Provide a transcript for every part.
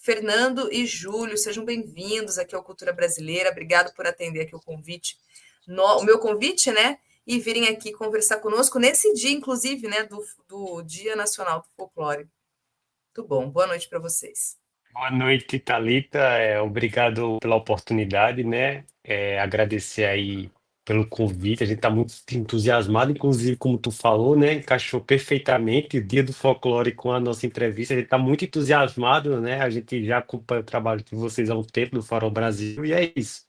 Fernando e Júlio, sejam bem-vindos aqui ao Cultura Brasileira. Obrigado por atender aqui o convite, o meu convite, né? E virem aqui conversar conosco nesse dia, inclusive, né, do Dia Nacional do Folclore. Muito bom. Boa noite para vocês. Boa noite, Thalita. Obrigado pela oportunidade, né? Agradecer aí pelo convite. A gente está muito entusiasmado, inclusive, como tu falou, né? Encaixou perfeitamente o Dia do Folclore com a nossa entrevista. A gente está muito entusiasmado, né? A gente já acompanha o trabalho de vocês há um tempo do Farol Brasil, e é isso.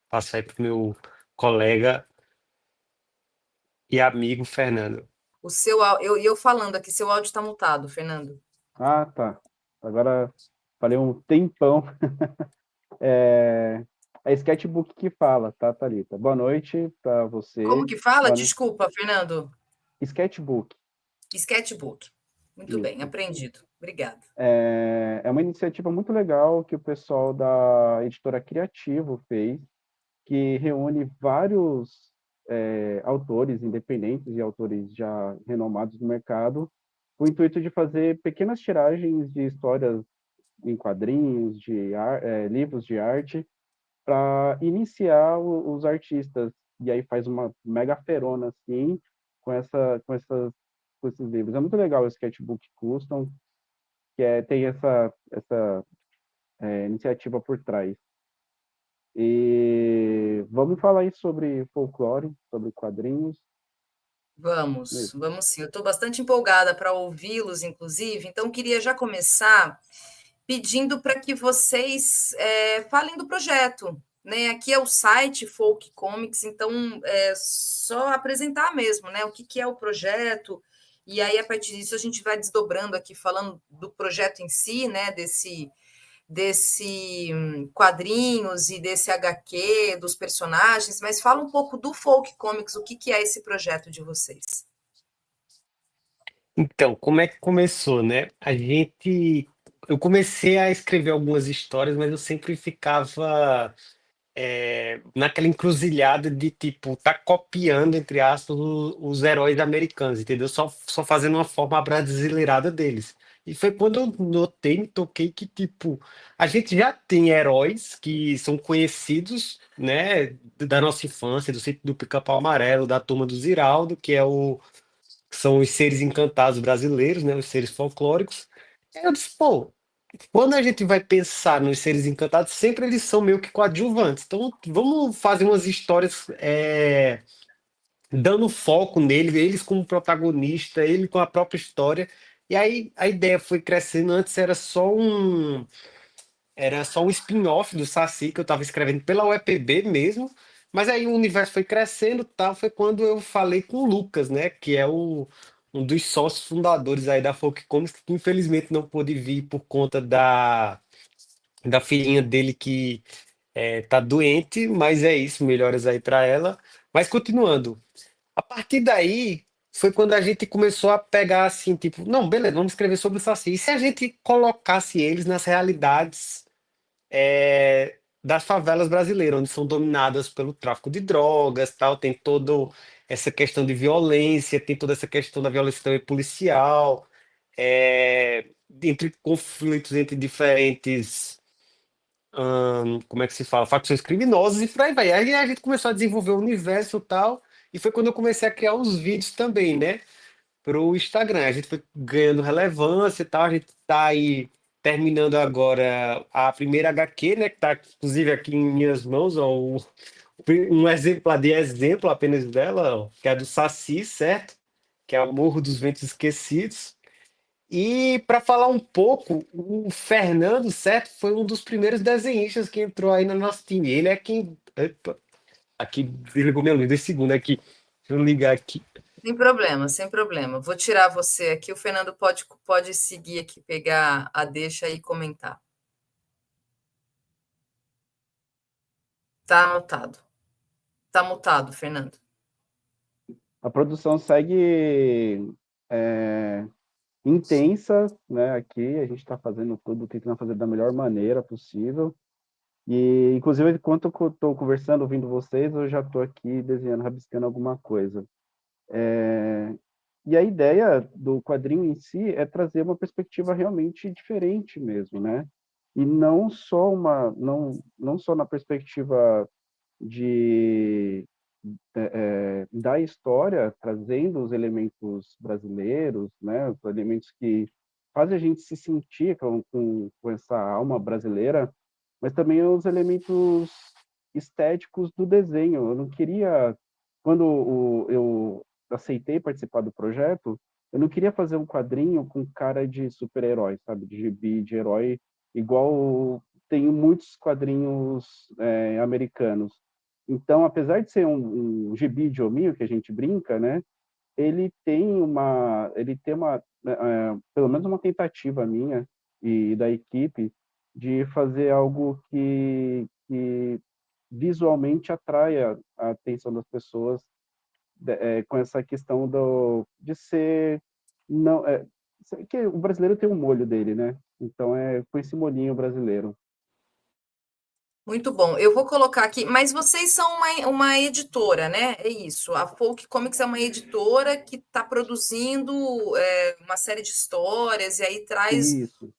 Passo aí para o meu colega e amigo Fernando. Eu falando aqui, seu áudio está mutado, Fernando. Ah, tá. Agora falei um tempão. É, é Sketchbook que fala, tá, Thalita? Boa noite para Como você. que fala? Boa no- Desculpa, Fernando. Sketchbook, Sketchbook. Muito bem, isso. aprendido. Obrigada. É uma iniciativa muito legal que o pessoal da editora Criativo fez, que reúne vários autores independentes e autores já renomados no mercado, com o intuito de fazer pequenas tiragens de histórias em quadrinhos, livros de arte, para iniciar os artistas. E aí faz uma mega ferona assim, com esses livros. É muito legal o Sketchbook Custom, tem essa iniciativa por trás. E vamos falar aí sobre folclore, sobre quadrinhos. Vamos sim. Eu estou bastante empolgada para ouvi-los, inclusive, então queria já começar pedindo para que vocês falem do projeto. Né? Aqui é o site Folk Comics, então é só apresentar mesmo, né? O que é o projeto, e aí a partir disso a gente vai desdobrando aqui, falando do projeto em si, né? Desse quadrinhos e desse HQ, dos personagens, mas fala um pouco do Folk Comics, o que é esse projeto de vocês. Então, como é que começou, né? Eu comecei a escrever algumas histórias, mas eu sempre ficava naquela encruzilhada de tipo, tá copiando, entre aspas, os heróis americanos, entendeu? Só fazendo uma forma brasileirada deles. E foi quando eu notei, me toquei que, tipo, a gente já tem heróis que são conhecidos, né, da nossa infância, do Sítio do Pica-Pau Amarelo, da Turma do Ziraldo, que são os seres encantados brasileiros, né, os seres folclóricos. Aí eu disse, pô, quando a gente vai pensar nos seres encantados, sempre eles são meio que coadjuvantes. Então, vamos fazer umas histórias dando foco nele, eles como protagonista, ele com a própria história. E aí a ideia foi crescendo. Antes era só um spin-off do Saci que eu estava escrevendo pela UEPB mesmo. Mas aí o universo foi crescendo, tal. Foi quando eu falei com o Lucas, né, que é um dos sócios fundadores aí da Folk Comics, que infelizmente não pôde vir por conta da filhinha dele que tá doente, mas é isso, melhoras aí para ela. Mas continuando, a partir daí foi quando a gente começou a pegar assim, tipo, não, beleza, vamos escrever sobre o Saci. E se a gente colocasse eles nas realidades das favelas brasileiras, onde são dominadas pelo tráfico de drogas, tal, tem toda essa questão de violência, tem toda essa questão da violência também policial, entre conflitos entre diferentes como é que se fala? Facções criminosas e por aí vai. Aí a gente começou a desenvolver o universo e tal, e foi quando eu comecei a criar os vídeos também, né? Pro Instagram. A gente foi ganhando relevância e tal. A gente tá aí terminando agora a primeira HQ, né? Que tá inclusive aqui em minhas mãos, ó, um exemplar de exemplo apenas dela, ó, que é a do Saci, certo? Que é o Morro dos Ventos Esquecidos. E para falar um pouco, o Fernando, certo, foi um dos primeiros desenhistas que entrou aí no nosso time. Ele é quem. Epa, aqui desligou minha luz, 2 segundos aqui. Deixa eu ligar aqui. Sem problema, sem problema. Vou tirar você aqui, o Fernando pode seguir aqui, pegar a deixa e comentar. Tá anotado. Tá mutado, Fernando. A produção segue é, intensa, né? Aqui a gente está fazendo tudo, tentando fazer da melhor maneira possível. E, inclusive, enquanto eu estou conversando, ouvindo vocês, eu já estou aqui desenhando, rabiscando alguma coisa. E a ideia do quadrinho em si é trazer uma perspectiva realmente diferente mesmo, né? e não só na perspectiva de da história, trazendo os elementos brasileiros, né, os elementos que fazem a gente se sentir com essa alma brasileira, mas também os elementos estéticos do desenho. Eu não queria, quando eu aceitei participar do projeto, eu não queria fazer um quadrinho com cara de super-herói, sabe, de gibi, de herói, igual tem muitos quadrinhos americanos. Então, apesar de ser um gibi de hominho, que a gente brinca, né, ele tem uma, pelo menos uma tentativa minha e da equipe de fazer algo que visualmente atraia a atenção das pessoas, com essa questão de ser não que o brasileiro tem um molho dele, né? Então é com esse molhinho brasileiro. Muito bom. Eu vou colocar aqui, mas vocês são uma editora, né? É isso. A Folk Comics é uma editora que está produzindo uma série de histórias e aí traz Isso,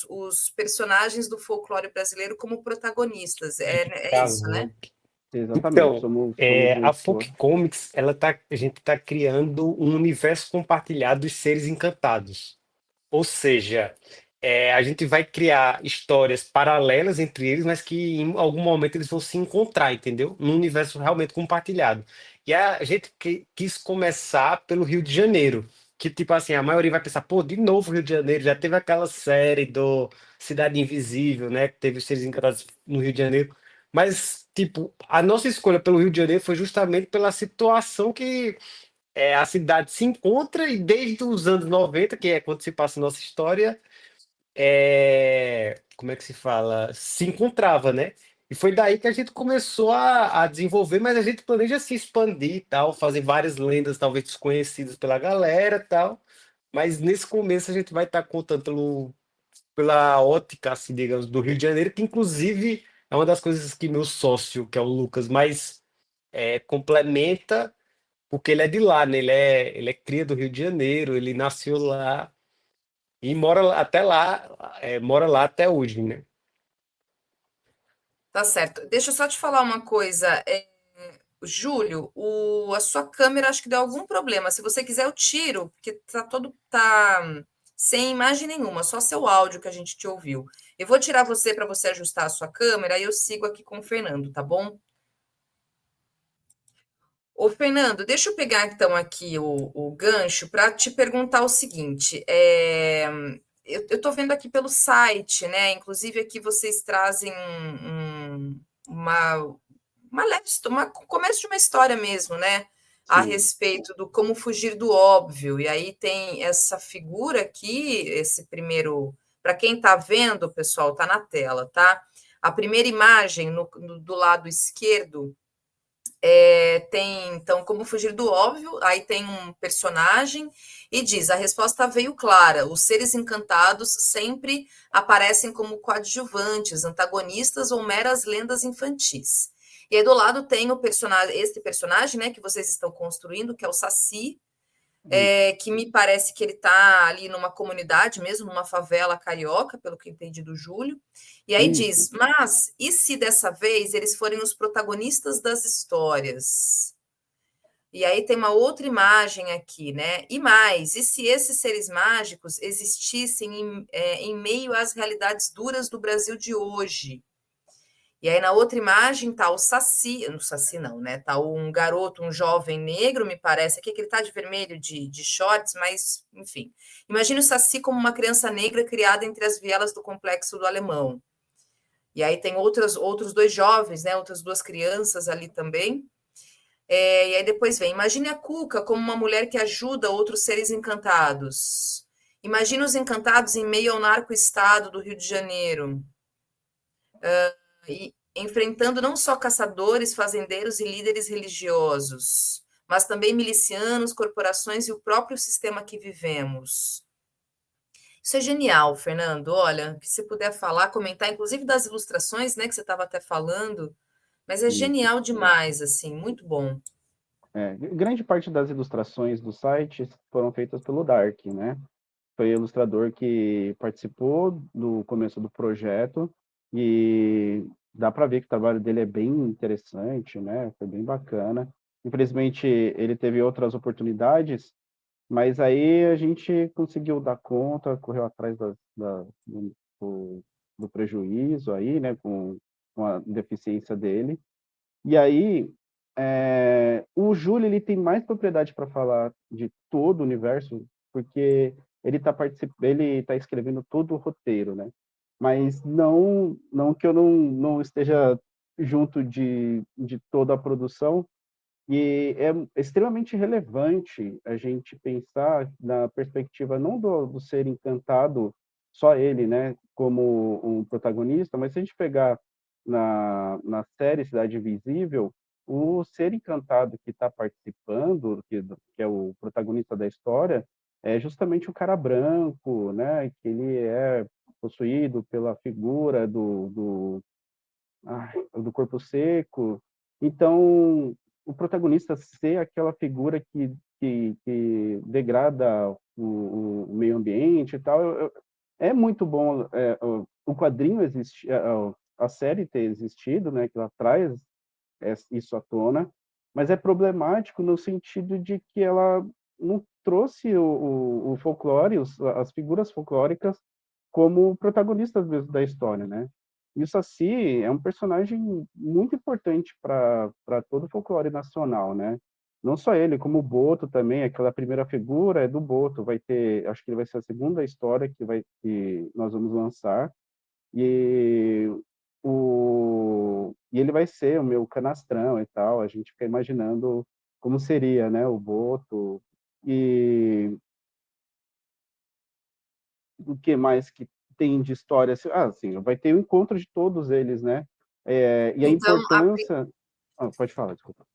os personagens do folclore brasileiro como protagonistas. É isso, né? Gravando. exatamente. Então, Somos um a editor. Folk Comics, a gente está criando um universo compartilhado dos seres encantados. Ou seja, a gente vai criar histórias paralelas entre eles, mas que em algum momento eles vão se encontrar, entendeu? Num universo realmente compartilhado. E a gente quis começar pelo Rio de Janeiro, que tipo assim, a maioria vai pensar, pô, de novo Rio de Janeiro, já teve aquela série do Cidade Invisível, né, que teve os seres encantados no Rio de Janeiro. Mas, tipo, a nossa escolha pelo Rio de Janeiro foi justamente pela situação que a cidade se encontra e desde os anos 90, que é quando se passa a nossa história, como é que se fala? Se encontrava, né? E foi daí que a gente começou a desenvolver, mas a gente planeja se expandir e tal, fazer várias lendas, talvez desconhecidas pela galera e tal. Mas nesse começo a gente vai estar contando pela ótica, assim, digamos, do Rio de Janeiro, que inclusive é uma das coisas que meu sócio, que é o Lucas, mais complementa porque ele é de lá, né? Ele é cria do Rio de Janeiro, ele nasceu lá e até lá, mora lá até hoje, né? Tá certo. Deixa eu só te falar uma coisa. Júlio, a sua câmera acho que deu algum problema. Se você quiser, eu tiro, porque tá sem imagem nenhuma, só seu áudio que a gente te ouviu. Eu vou tirar você para você ajustar a sua câmera e eu sigo aqui com o Fernando, tá bom? Ô, Fernando, deixa eu pegar então aqui o gancho para te perguntar o seguinte. Eu estou vendo aqui pelo site, né? Inclusive aqui vocês trazem uma leve, começo de uma história mesmo, né? A Sim. respeito do como fugir do óbvio. E aí tem essa figura aqui, esse primeiro. Para quem está vendo, pessoal, está na tela, tá? A primeira imagem do lado esquerdo tem, então, como fugir do óbvio. Aí tem um personagem e diz: a resposta veio clara. Os seres encantados sempre aparecem como coadjuvantes, antagonistas ou meras lendas infantis. E aí do lado tem o personagem, este personagem, né, que vocês estão construindo, que é o Saci, que me parece que ele está ali numa comunidade mesmo, numa favela carioca, pelo que eu entendi do Júlio. E aí Isso. diz: mas e se dessa vez eles forem os protagonistas das histórias? E aí tem uma outra imagem aqui, né? E mais, e se esses seres mágicos existissem em meio às realidades duras do Brasil de hoje? E aí na outra imagem tá o Saci, no Saci não, né? Tá um garoto, um jovem negro, me parece, aqui que ele tá de vermelho de shorts, mas enfim. Imagina o Saci como uma criança negra criada entre as vielas do Complexo do Alemão. E aí tem outros dois jovens, né? Outras duas crianças ali também. E aí depois vem, imagine a Cuca como uma mulher que ajuda outros seres encantados. Imagine os encantados em meio ao narco-estado do Rio de Janeiro. E enfrentando não só caçadores, fazendeiros e líderes religiosos, mas também milicianos, corporações e o próprio sistema que vivemos. Isso é genial, Fernando. Olha, que se puder falar, comentar, inclusive das ilustrações, né, que você estava até falando, mas é Isso. genial demais, assim, muito bom. Grande parte das ilustrações do site foram feitas pelo Dark, né? foi ilustrador que participou do começo do projeto e dá para ver que o trabalho dele é bem interessante, né? Foi bem bacana. Infelizmente, ele teve outras oportunidades, mas aí a gente conseguiu dar conta, correu atrás do, do prejuízo aí, né? Com a deficiência dele. E aí, o Júlio ele tem mais propriedade para falar de todo o universo, porque ele tá escrevendo todo o roteiro, né? Mas não que eu não esteja junto de toda a produção, e é extremamente relevante a gente pensar na perspectiva não do ser encantado, só ele, né, como um protagonista, mas se a gente pegar na série Cidade Invisível, o ser encantado que está participando, que é o protagonista da história, é justamente o cara branco, né, que ele é possuído pela figura do corpo seco. Então, o protagonista ser aquela figura que degrada o meio ambiente e tal, é muito bom. O quadrinho existe, a série ter existido, né, que ela traz isso à tona, mas é problemático no sentido de que ela não trouxe o folclore, as figuras folclóricas como protagonistas mesmo da história, né? E o Saci é um personagem muito importante para todo o folclore nacional, né? Não só ele, como o Boto também, aquela primeira figura é do Boto, vai ter, acho que ele vai ser a segunda história que nós vamos lançar, e e ele vai ser o meu canastrão e tal, a gente fica imaginando como seria, né, o Boto, e o que mais que tem de história, assim, sim, vai ter o encontro de todos eles, né, e a Então, importância... pode falar, desculpa.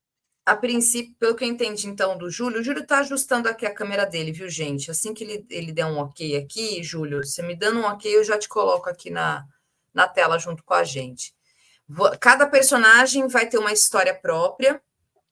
a princípio, pelo que eu entendi, então, do Júlio, o Júlio está ajustando aqui a câmera dele, viu, gente? Assim que ele der um ok aqui, Júlio, você me dando um ok, eu já te coloco aqui na tela junto com a gente. Cada personagem vai ter uma história própria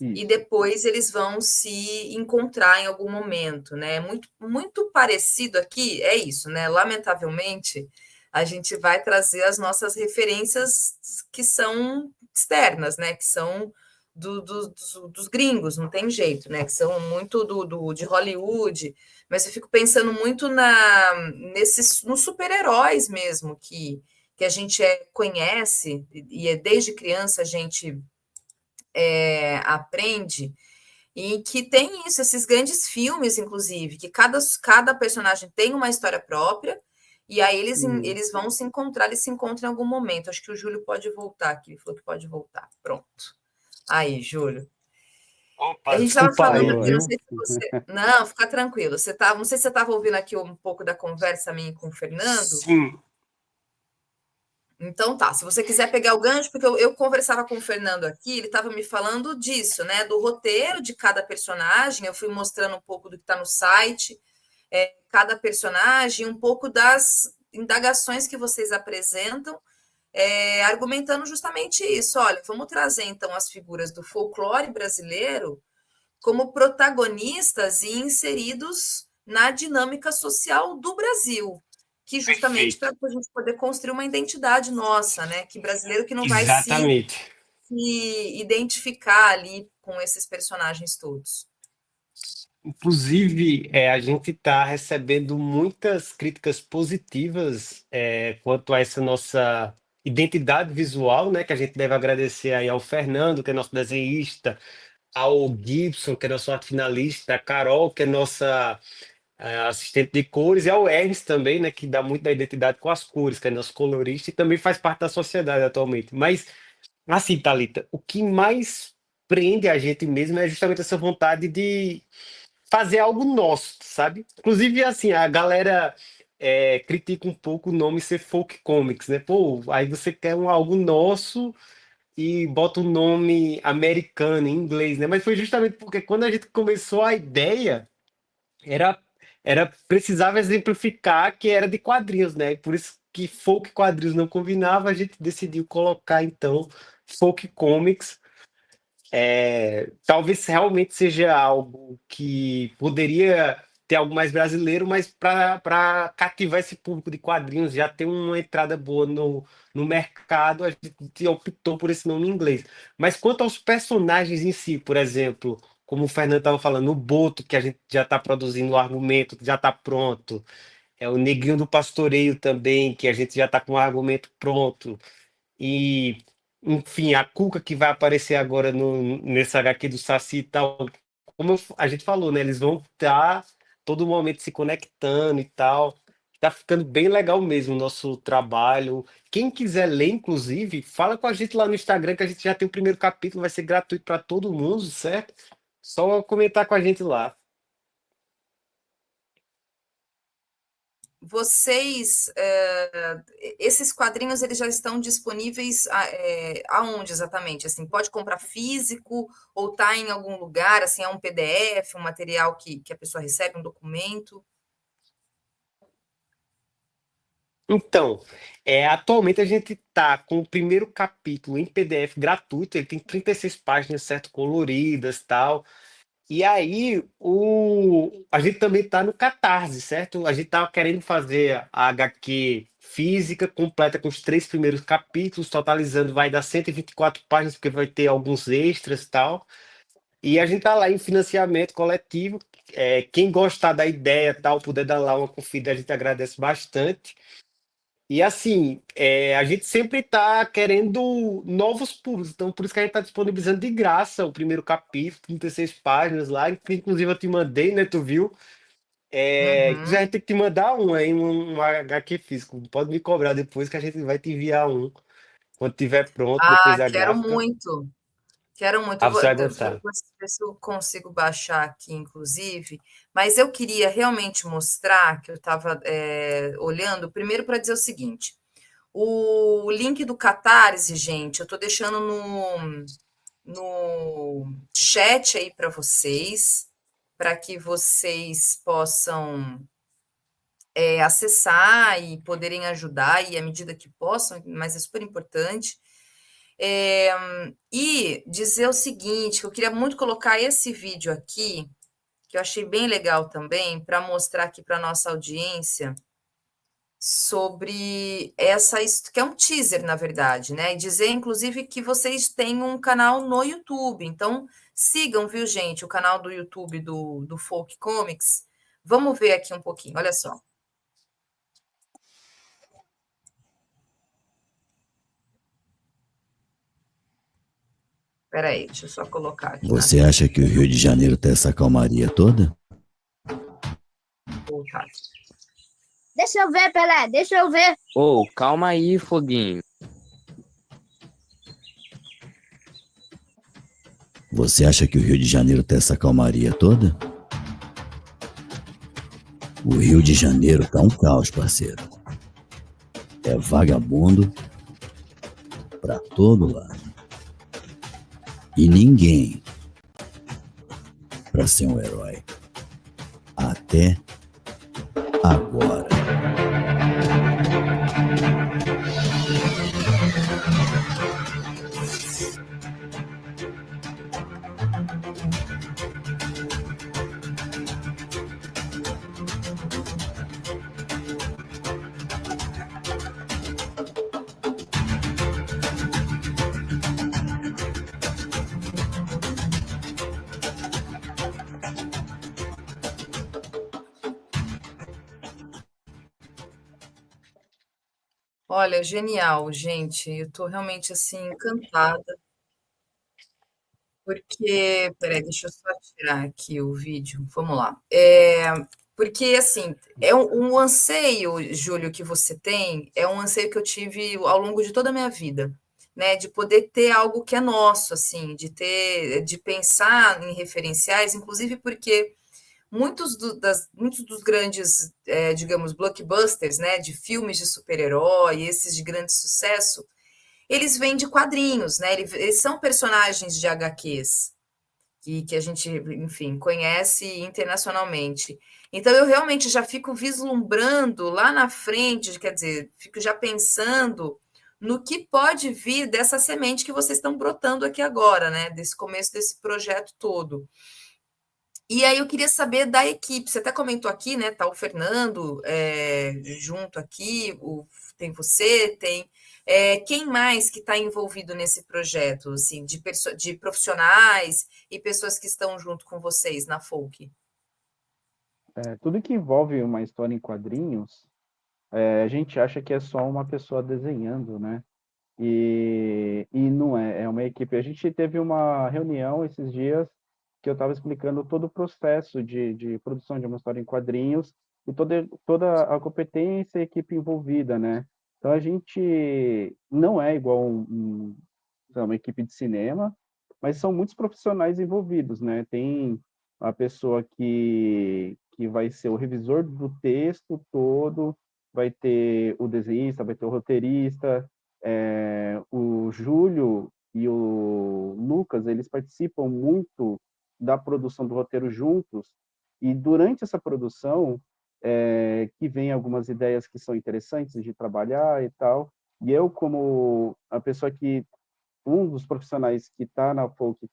e Isso. depois eles vão se encontrar em algum momento, né? Muito, muito parecido aqui, é isso, né? Lamentavelmente, a gente vai trazer as nossas referências que são externas, né? Que são dos gringos, não tem jeito, né? Que são muito de Hollywood, mas eu fico pensando muito nos super-heróis mesmo, que a gente conhece, e desde criança a gente aprende, e que tem isso, esses grandes filmes, inclusive, que cada personagem tem uma história própria, e aí eles vão se encontrar, eles se encontram em algum momento. Acho que o Júlio pode voltar aqui, ele falou que pode voltar. Pronto. Aí, Júlio. A Opa, gente estava desculpa falando aí, aqui, não viu? sei se você. Não, fica tranquilo. Não sei se você estava ouvindo aqui um pouco da conversa minha com o Fernando. Sim. Então tá, se você quiser pegar o gancho, porque eu conversava com o Fernando aqui, ele estava me falando disso, né? Do roteiro de cada personagem, eu fui mostrando um pouco do que está no site, cada personagem, um pouco das indagações que vocês apresentam, argumentando justamente isso. Olha, vamos trazer então as figuras do folclore brasileiro como protagonistas e inseridos na dinâmica social do Brasil, que justamente Perfeito. para a gente poder construir uma identidade nossa, né? Que brasileiro que não vai Exatamente. se identificar ali com esses personagens todos. Inclusive, a gente está recebendo muitas críticas positivas quanto a essa nossa identidade visual, né? Que a gente deve agradecer aí ao Fernando, que é nosso desenhista, ao Gibson, que é nosso arte finalista, a Carol, que é nossa assistente de cores, e ao Ernst também, né? Que dá muito da identidade com as cores, que é nosso colorista e também faz parte da sociedade atualmente. Mas, assim, Thalita, o que mais prende a gente mesmo é justamente essa vontade de fazer algo nosso, sabe? Inclusive, assim, a galera critica um pouco o nome ser folk comics, né? Pô, aí você quer algo nosso e bota o nome americano, em inglês, né? Mas foi justamente porque quando a gente começou a ideia, era, precisava exemplificar que era de quadrinhos, né? E por isso que folk quadrinhos não combinava, a gente decidiu colocar, então, folk comics. Talvez realmente seja algo que poderia ter algo mais brasileiro, mas para cativar esse público de quadrinhos, já ter uma entrada boa no mercado, a gente optou por esse nome em inglês. Mas quanto aos personagens em si, por exemplo, como o Fernando estava falando, o Boto, que a gente já está produzindo o argumento, já está pronto. É o Neguinho do Pastoreio também, que a gente já está com o argumento pronto. E, enfim, a Cuca que vai aparecer agora nesse HQ do Saci e tal. Como a gente falou, né? Eles vão estar todo momento se conectando e tal. Tá ficando bem legal mesmo o nosso trabalho. Quem quiser ler, inclusive, fala com a gente lá no Instagram, que a gente já tem o primeiro capítulo, vai ser gratuito para todo mundo, certo? Só comentar com a gente lá. Vocês, esses quadrinhos, eles já estão disponíveis aonde exatamente? Assim, pode comprar físico ou está em algum lugar? Assim, é um PDF, um material que a pessoa recebe, um documento? Então, atualmente a gente tá com o primeiro capítulo em PDF gratuito, ele tem 36 páginas, certo, coloridas, tal. E aí, a gente também tá no Catarse, certo? A gente tava querendo fazer a HQ física completa com os três primeiros capítulos, totalizando vai dar 124 páginas, porque vai ter alguns extras e tal. E a gente tá lá em financiamento coletivo. Quem gostar da ideia, tal, puder dar lá uma conferida, a gente agradece bastante. E assim, a gente sempre está querendo novos públicos, então por isso que a gente está disponibilizando de graça o primeiro capítulo, 36 páginas lá, que inclusive eu te mandei, né? Tu viu? Inclusive a Uhum. gente tem que te mandar um aí, um HQ físico. Pode me cobrar depois que a gente vai te enviar um. Quando tiver pronto, depois Ah, da quero gráfica. muito. Quero muito. Ah, você vai gostar. Vou ver se eu consigo baixar aqui, inclusive. Mas eu queria realmente mostrar que eu estava olhando, primeiro para dizer o seguinte: o link do Catarse, gente, eu estou deixando no chat aí para que vocês possam acessar e poderem ajudar, e à medida que possam, mas é super importante. É, e dizer o seguinte, que eu queria muito colocar esse vídeo aqui, que eu achei bem legal também, para mostrar aqui para a nossa audiência sobre que é um teaser, na verdade, né? E dizer, inclusive, que vocês têm um canal no YouTube. Então, sigam, viu, gente, o canal do YouTube do Folk Comics. Vamos ver aqui um pouquinho, olha só. Espera aí, deixa eu só colocar aqui na Você acha que o Rio de Janeiro tem essa calmaria toda? voltar. Deixa eu ver, Pelé, deixa eu ver. Ô, calma aí, Foguinho. Você acha que o Rio de Janeiro tem essa calmaria toda? O Rio de Janeiro tá um caos, parceiro. É vagabundo pra todo lado. E ninguém pra ser um herói. Até agora. Olha, genial, gente. Eu estou realmente assim encantada, porque, peraí, deixa eu só tirar aqui o vídeo. Vamos lá. Porque assim, um anseio, Júlio, que você tem, é um anseio que eu tive ao longo de toda a minha vida, né? De poder ter algo que é nosso, assim, de pensar em referenciais, inclusive porque muitos dos grandes, digamos, blockbusters, né, de filmes de super-herói, esses de grande sucesso, eles vêm de quadrinhos, né? Eles são personagens de HQs que a gente, enfim, conhece internacionalmente. Então eu realmente já fico vislumbrando lá na frente, quer dizer, fico já pensando no que pode vir dessa semente que vocês estão brotando aqui agora, né? Desse começo desse projeto todo. E aí eu queria saber da equipe. Você até comentou aqui, né? Tá o Fernando junto aqui, tem você, tem quem mais que está envolvido nesse projeto, assim, de profissionais e pessoas que estão junto com vocês na Folk? Tudo que envolve uma história em quadrinhos, a gente acha que é só uma pessoa desenhando, né? E não é, é uma equipe. A gente teve uma reunião esses dias que eu estava explicando todo o processo de produção de uma história em quadrinhos e toda a competência e equipe envolvida, né? Então a gente não é igual sei lá, uma equipe de cinema, mas são muitos profissionais envolvidos, né? Tem a pessoa que vai ser o revisor do texto todo, vai ter o desenhista, vai ter o roteirista, o Júlio e o Lucas, eles participam muito da produção do roteiro juntos, e durante essa produção, que vem algumas ideias que são interessantes de trabalhar e tal, e eu, como a pessoa que, um dos profissionais que está na Folk,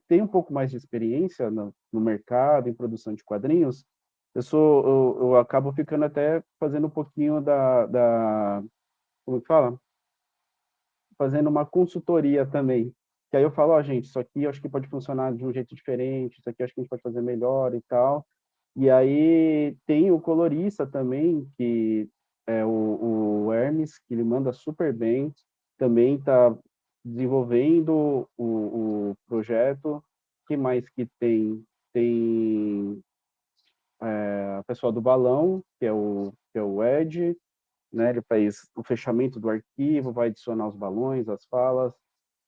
tem um pouco mais de experiência no mercado, em produção de quadrinhos, eu acabo ficando até fazendo um pouquinho como que fala? Fazendo uma consultoria também. Que aí eu falo, ó, gente, isso aqui eu acho que pode funcionar de um jeito diferente, isso aqui eu acho que a gente pode fazer melhor e tal. E aí tem o colorista também, que é o Hermes, que ele manda super bem, também está desenvolvendo o projeto. Que mais que tem? Tem a pessoa do balão, que é o Ed, né? Ele faz o fechamento do arquivo, vai adicionar os balões, as falas.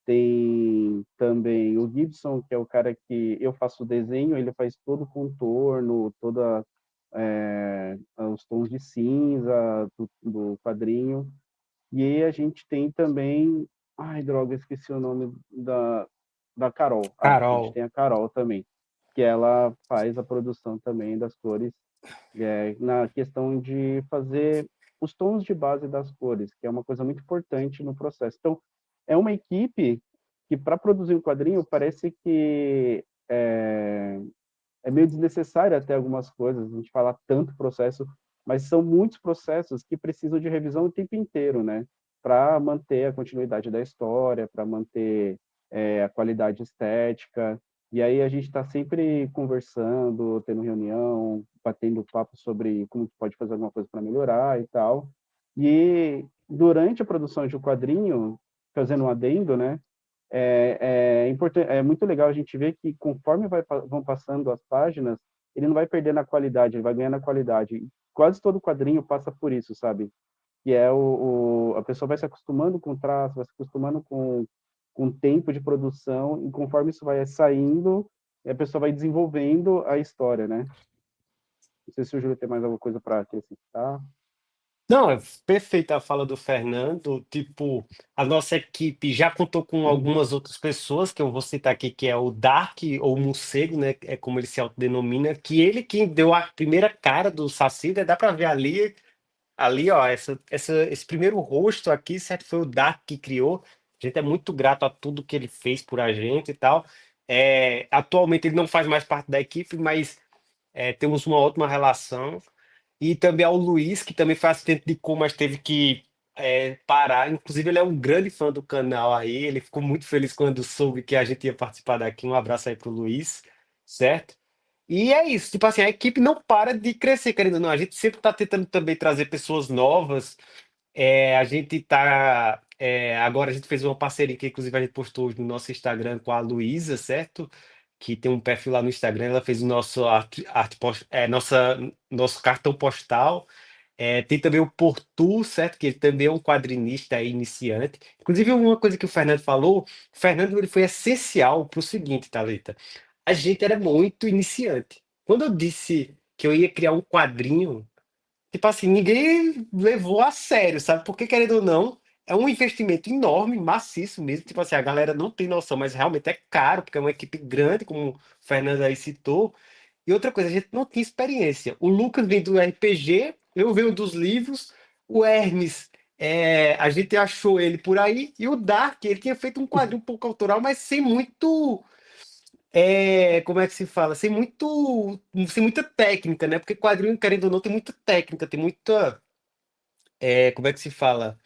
Tem também o Gibson, que é o cara que eu faço o desenho, ele faz todo o contorno, os tons de cinza do quadrinho. E aí a gente tem também, ai, droga, esqueci o nome da Carol. A gente Carol. tem a Carol também, que ela faz a produção também das cores, na questão de fazer os tons de base das cores, que é uma coisa muito importante no processo. Então, é uma equipe que, para produzir um quadrinho, parece que é meio desnecessário até algumas coisas, a gente falar tanto processo, mas são muitos processos que precisam de revisão o tempo inteiro, né? Para manter a continuidade da história, para manter a qualidade estética. E aí a gente está sempre conversando, tendo reunião, batendo papo sobre como que pode fazer alguma coisa para melhorar e tal. E durante a produção de um quadrinho, fazendo um adendo, né? É muito legal a gente ver que conforme vão passando as páginas, ele não vai perdendo a qualidade, ele vai ganhando a qualidade. E quase todo quadrinho passa por isso, sabe? Que é a pessoa vai se acostumando com o traço, vai se acostumando com o tempo de produção, e conforme isso vai saindo, a pessoa vai desenvolvendo a história, né? Não sei se o Júlio tem mais alguma coisa para acrescentar. Não, é perfeita a fala do Fernando. Tipo, a nossa equipe já contou com algumas outras pessoas, que eu vou citar aqui, que é o Dark, ou Morcego, né? É como ele se autodenomina, que ele quem deu a primeira cara do Saci, né? Dá pra ver ali, ó, esse primeiro rosto aqui, certo? Foi o Dark que criou. A gente é muito grato a tudo que ele fez por a gente e tal. Atualmente ele não faz mais parte da equipe, mas temos uma ótima relação. E também ao Luiz, que também foi assistente de cor, mas teve que parar. Inclusive, ele é um grande fã do canal aí. Ele ficou muito feliz quando soube que a gente ia participar daqui. Um abraço aí pro Luiz, certo? E é isso, tipo assim, a equipe não para de crescer, querendo ou não. A gente sempre está tentando também trazer pessoas novas. A gente tá. Agora a gente fez uma parceria que, inclusive, a gente postou hoje no nosso Instagram com a Luísa, certo? Que tem um perfil lá no Instagram. Ela fez o nosso nosso cartão postal. Tem também o Portu, certo? Que ele também é um quadrinista aí, iniciante. Inclusive, uma coisa que o Fernando falou, o Fernando ele foi essencial para o seguinte, Thalita. A gente era muito iniciante. Quando eu disse que eu ia criar um quadrinho. Tipo assim, ninguém levou a sério, sabe? Porque, querendo ou não, é um investimento enorme, maciço mesmo. Tipo assim, a galera não tem noção, mas realmente é caro, porque é uma equipe grande, como o Fernando aí citou. E outra coisa, a gente não tinha experiência. O Lucas vem do RPG, eu venho dos livros, o Hermes, a gente achou ele por aí, e o Dark, ele tinha feito um quadrinho um pouco autoral, mas sem muito. como é que se fala? Sem muita técnica, né? Porque quadrinho, querendo ou não, tem muita técnica, tem muita, como é que se fala?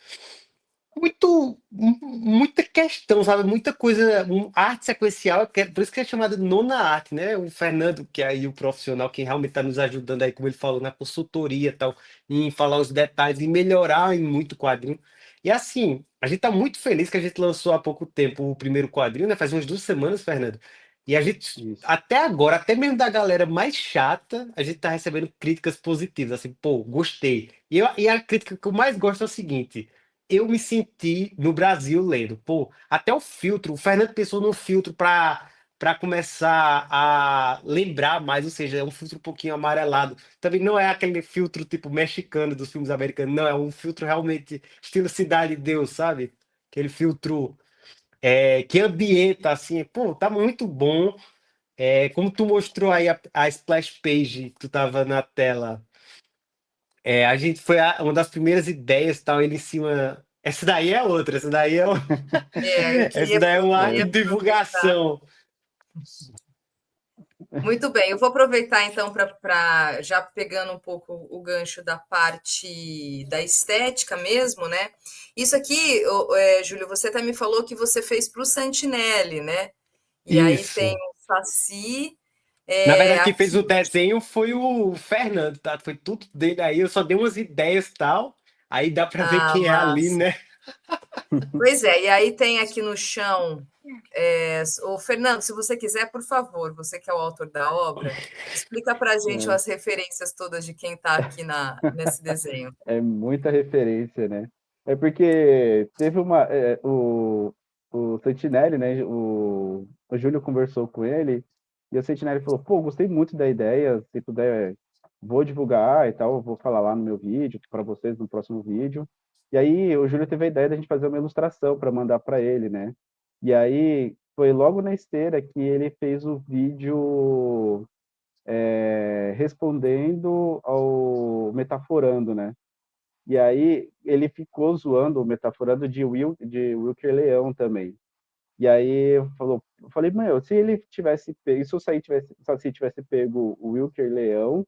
Muita questão, sabe? Muita coisa, arte sequencial, por isso que é chamada nona arte, né? O Fernando, que é aí o profissional que realmente está nos ajudando aí, como ele falou, na consultoria e tal, em falar os detalhes e melhorar em muito quadrinho. E assim, a gente tá muito feliz que a gente lançou há pouco tempo o primeiro quadrinho, né? Faz umas 2 semanas, Fernando. E a gente, Isso. até agora, até mesmo da galera mais chata, a gente tá recebendo críticas positivas, assim, pô, gostei. E a crítica que eu mais gosto é o seguinte: eu me senti no Brasil lendo. Pô, até o filtro, o Fernando pensou num filtro para começar a lembrar mais, ou seja, é um filtro um pouquinho amarelado. Também não é aquele filtro tipo mexicano dos filmes americanos, não, é um filtro realmente estilo Cidade de Deus, sabe? Aquele filtro que ambienta assim, pô, tá muito bom. Como tu mostrou aí a splash page que tu tava na tela. A gente foi uma das primeiras ideias, tal, ele em cima. Essa daí é outra, essa daí é, Eu essa daí é uma É, aproveitar. divulgação. Muito bem, eu vou aproveitar então para já pegando um pouco o gancho da parte da estética mesmo, né? Isso aqui, Júlio, você até me falou que você fez para o Santinelli, né? E aí tem Isso. o Saci, Na verdade, quem fez aqui. o desenho foi o Fernando, tá? Foi tudo dele aí. Eu só dei umas ideias e tal. Aí dá pra ver Ah, quem é ali, massa. né? Pois é, e aí tem aqui no chão. Ô, Fernando, se você quiser, por favor, você que é o autor da obra, explica para a gente é. as referências todas de quem está aqui nesse desenho. É muita referência, né? É porque teve o Sentinelli, né? O Júlio conversou com ele e o Sentinelli falou: pô, gostei muito da ideia, se puder, vou divulgar e tal, vou falar lá no meu vídeo, para vocês no próximo vídeo. E aí o Júlio teve a ideia da gente fazer uma ilustração para mandar para ele, né? E aí foi logo na esteira que ele fez o vídeo respondendo ao Metaforando, né? E aí ele ficou zoando, metaforando de Wilker Leão também. E aí eu falei, meu, se ele tivesse pego, se o Saci tivesse pego o Wilker Leão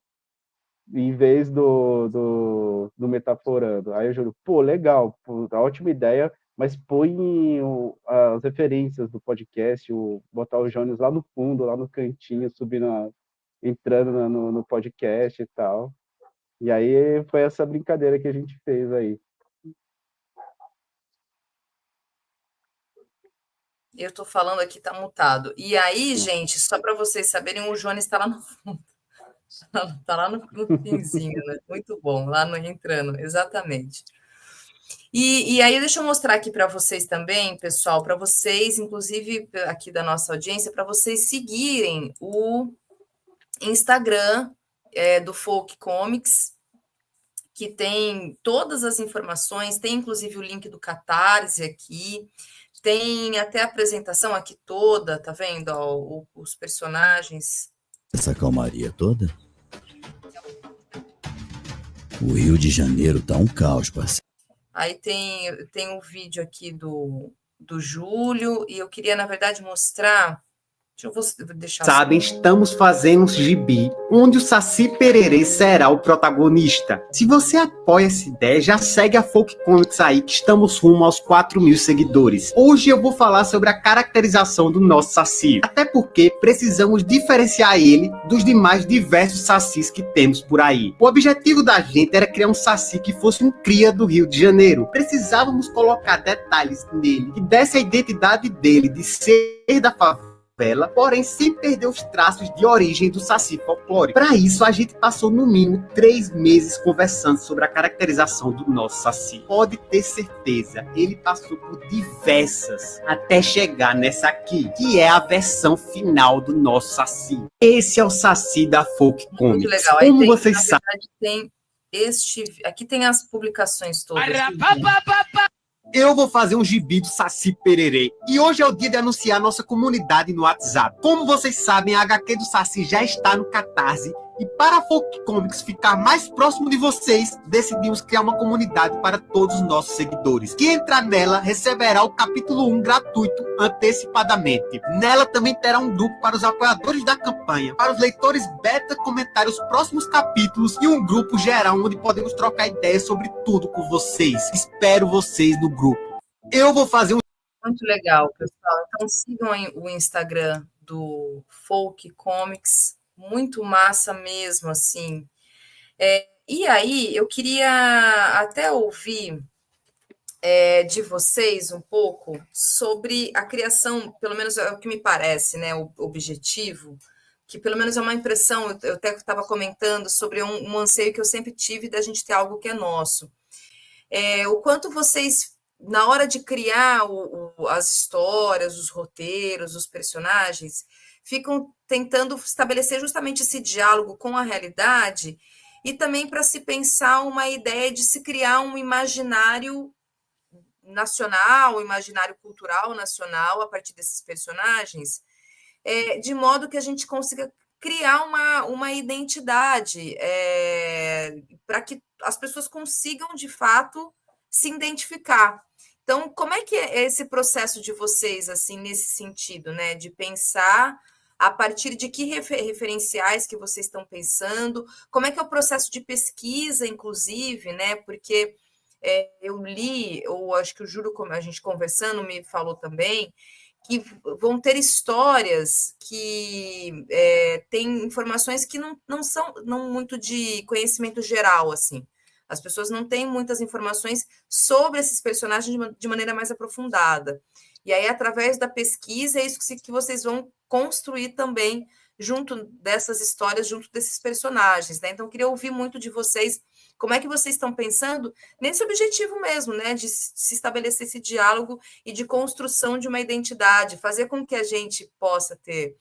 em vez do metaforando. Aí eu juro, pô, legal, pô, ótima ideia, mas põe as referências do podcast, botar o Jones lá no fundo, lá no cantinho, entrando no podcast e tal. E aí foi essa brincadeira que a gente fez aí. Eu estou falando aqui, está mutado. E aí, gente, só para vocês saberem, o Jones está lá no fundo, está lá no finzinho, né? Muito bom, lá no entrando, exatamente. E aí, deixa eu mostrar aqui para vocês também, pessoal, para vocês, inclusive aqui da nossa audiência, para vocês seguirem o Instagram do Folk Comics, que tem todas as informações, tem inclusive o link do Catarse aqui, tem até a apresentação aqui toda, tá vendo? Ó, os personagens. Essa calmaria toda? O Rio de Janeiro tá um caos, parceiro. Aí tem um vídeo aqui do Júlio, e eu queria, na verdade, mostrar. Vou deixar. Sabem, estamos fazendo um gibi onde o Saci Pererê será o protagonista. Se você apoia essa ideia, já segue a Folk Comics aí, que estamos rumo aos 4.000 seguidores. Hoje eu vou falar sobre a caracterização do nosso Saci, até porque precisamos diferenciar ele dos demais diversos Sacis que temos por aí. O objetivo da gente era criar um Saci que fosse um cria do Rio de Janeiro. Precisávamos colocar detalhes nele que desse a identidade dele de ser da favela, porém sem perder os traços de origem do Saci folclórico. Para isso, a gente passou no mínimo 3 meses conversando sobre a caracterização do nosso Saci. Pode ter certeza, ele passou por diversas até chegar nessa aqui, que é a versão final do nosso Saci. Esse é o Saci da Folk Comics. Muito legal. Aí Como tem, vocês na verdade, tem aqui tem as publicações todas. Eu vou fazer um gibi do Saci Pererê. E hoje é o dia de anunciar nossa comunidade no WhatsApp. Como vocês sabem, a HQ do Saci já está no Catarse E para a Folk Comics ficar mais próximo de vocês, decidimos criar uma comunidade para todos os nossos seguidores. Quem entrar nela receberá o capítulo 1 gratuito antecipadamente. Nela também terá um grupo para os apoiadores da campanha, para os leitores beta comentar os próximos capítulos e um grupo geral onde podemos trocar ideias sobre tudo com vocês. Espero vocês no grupo. Eu vou fazer um... Muito legal, pessoal. Então sigam aí o Instagram do Folk Comics, muito massa mesmo, assim. E aí, eu queria até ouvir de vocês um pouco sobre a criação, pelo menos é o que me parece, né, o objetivo, que pelo menos é uma impressão, eu até estava comentando sobre um anseio que eu sempre tive da gente ter algo que é nosso. O quanto vocês, na hora de criar as histórias, os roteiros, os personagens, ficam tentando estabelecer justamente esse diálogo com a realidade e também para se pensar uma ideia de se criar um imaginário nacional, um imaginário cultural nacional a partir desses personagens, de modo que a gente consiga criar uma identidade para que as pessoas consigam, de fato, se identificar. Então, como é que é esse processo de vocês, assim, nesse sentido, né, de pensar a partir de que referenciais que vocês estão pensando, como é que é o processo de pesquisa, inclusive, né, porque eu li, ou acho que o Júlio, como a gente conversando, me falou também, que vão ter histórias que têm informações que não são não muito de conhecimento geral, assim. As pessoas não têm muitas informações sobre esses personagens de maneira mais aprofundada. E aí, através da pesquisa, é isso que vocês vão construir também junto dessas histórias, junto desses personagens, né? Então, eu queria ouvir muito de vocês, como é que vocês estão pensando nesse objetivo mesmo, né? De se estabelecer esse diálogo e de construção de uma identidade, fazer com que a gente possa ter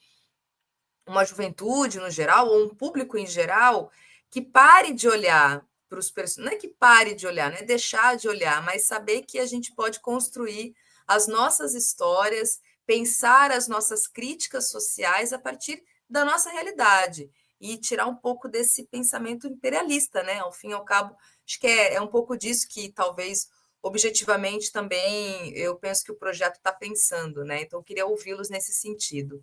uma juventude no geral, ou um público em geral, que pare de olhar para os personagens, não é que pare de olhar, não é deixar de olhar, mas saber que a gente pode construir as nossas histórias, pensar as nossas críticas sociais a partir da nossa realidade e tirar um pouco desse pensamento imperialista, né? Ao fim e ao cabo, acho que é um pouco disso que talvez objetivamente também eu penso que o projeto está pensando, né? Então, eu queria ouvi-los nesse sentido.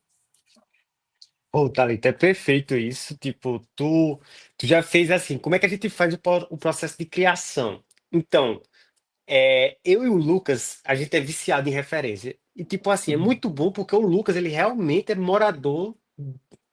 Pô, Thalita, é perfeito isso. Tipo, tu já fez assim, como é que a gente faz o processo de criação? Então, eu e o Lucas, a gente é viciado em referência. E, tipo assim, é muito bom porque o Lucas, ele realmente é morador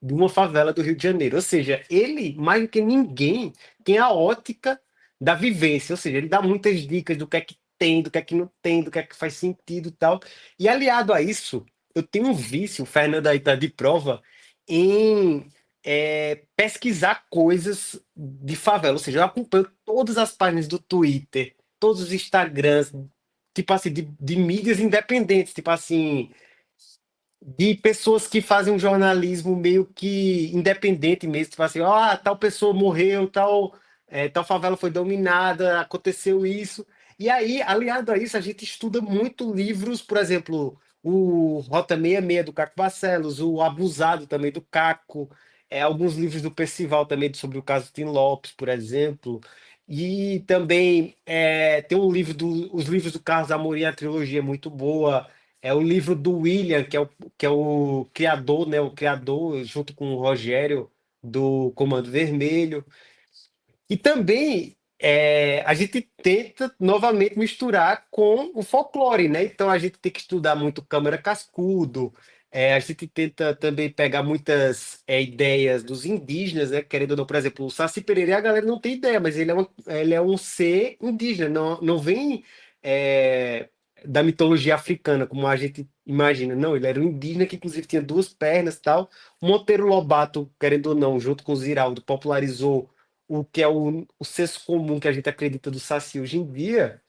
de uma favela do Rio de Janeiro. Ou seja, ele, mais do que ninguém, tem a ótica da vivência. Ou seja, ele dá muitas dicas do que é que tem, do que é que não tem, do que é que faz sentido e tal. E aliado a isso, eu tenho um vício, o Fernando aí tá de prova, em pesquisar coisas de favela. Ou seja, eu acompanho todas as páginas do Twitter, todos os Instagrams, tipo assim, de mídias independentes, tipo assim, de pessoas que fazem um jornalismo meio que independente mesmo, tipo assim, tal pessoa morreu, tal favela foi dominada, aconteceu isso. E aí, aliado a isso, a gente estuda muito livros, por exemplo, o Rota 66 do Caco Barcelos, o Abusado também do Caco, alguns livros do Percival também sobre o caso Tim Lopes, por exemplo. E também tem os livros do Carlos Amorim, a trilogia é muito boa. É o livro do William, que é o criador, né? O criador, junto com o Rogério, do Comando Vermelho. E também a gente tenta novamente misturar com o folclore, né? Então a gente tem que estudar muito Câmara Cascudo, a gente tenta também pegar muitas ideias dos indígenas, né? Querendo ou não, por exemplo, o Saci Pererê, a galera não tem ideia, mas ele é um ser indígena, não vem é, da mitologia africana, como a gente imagina. Não, ele era um indígena que inclusive tinha duas pernas e tal. Monteiro Lobato, querendo ou não, junto com o Ziraldo, popularizou o que é o senso comum que a gente acredita do Saci hoje em dia,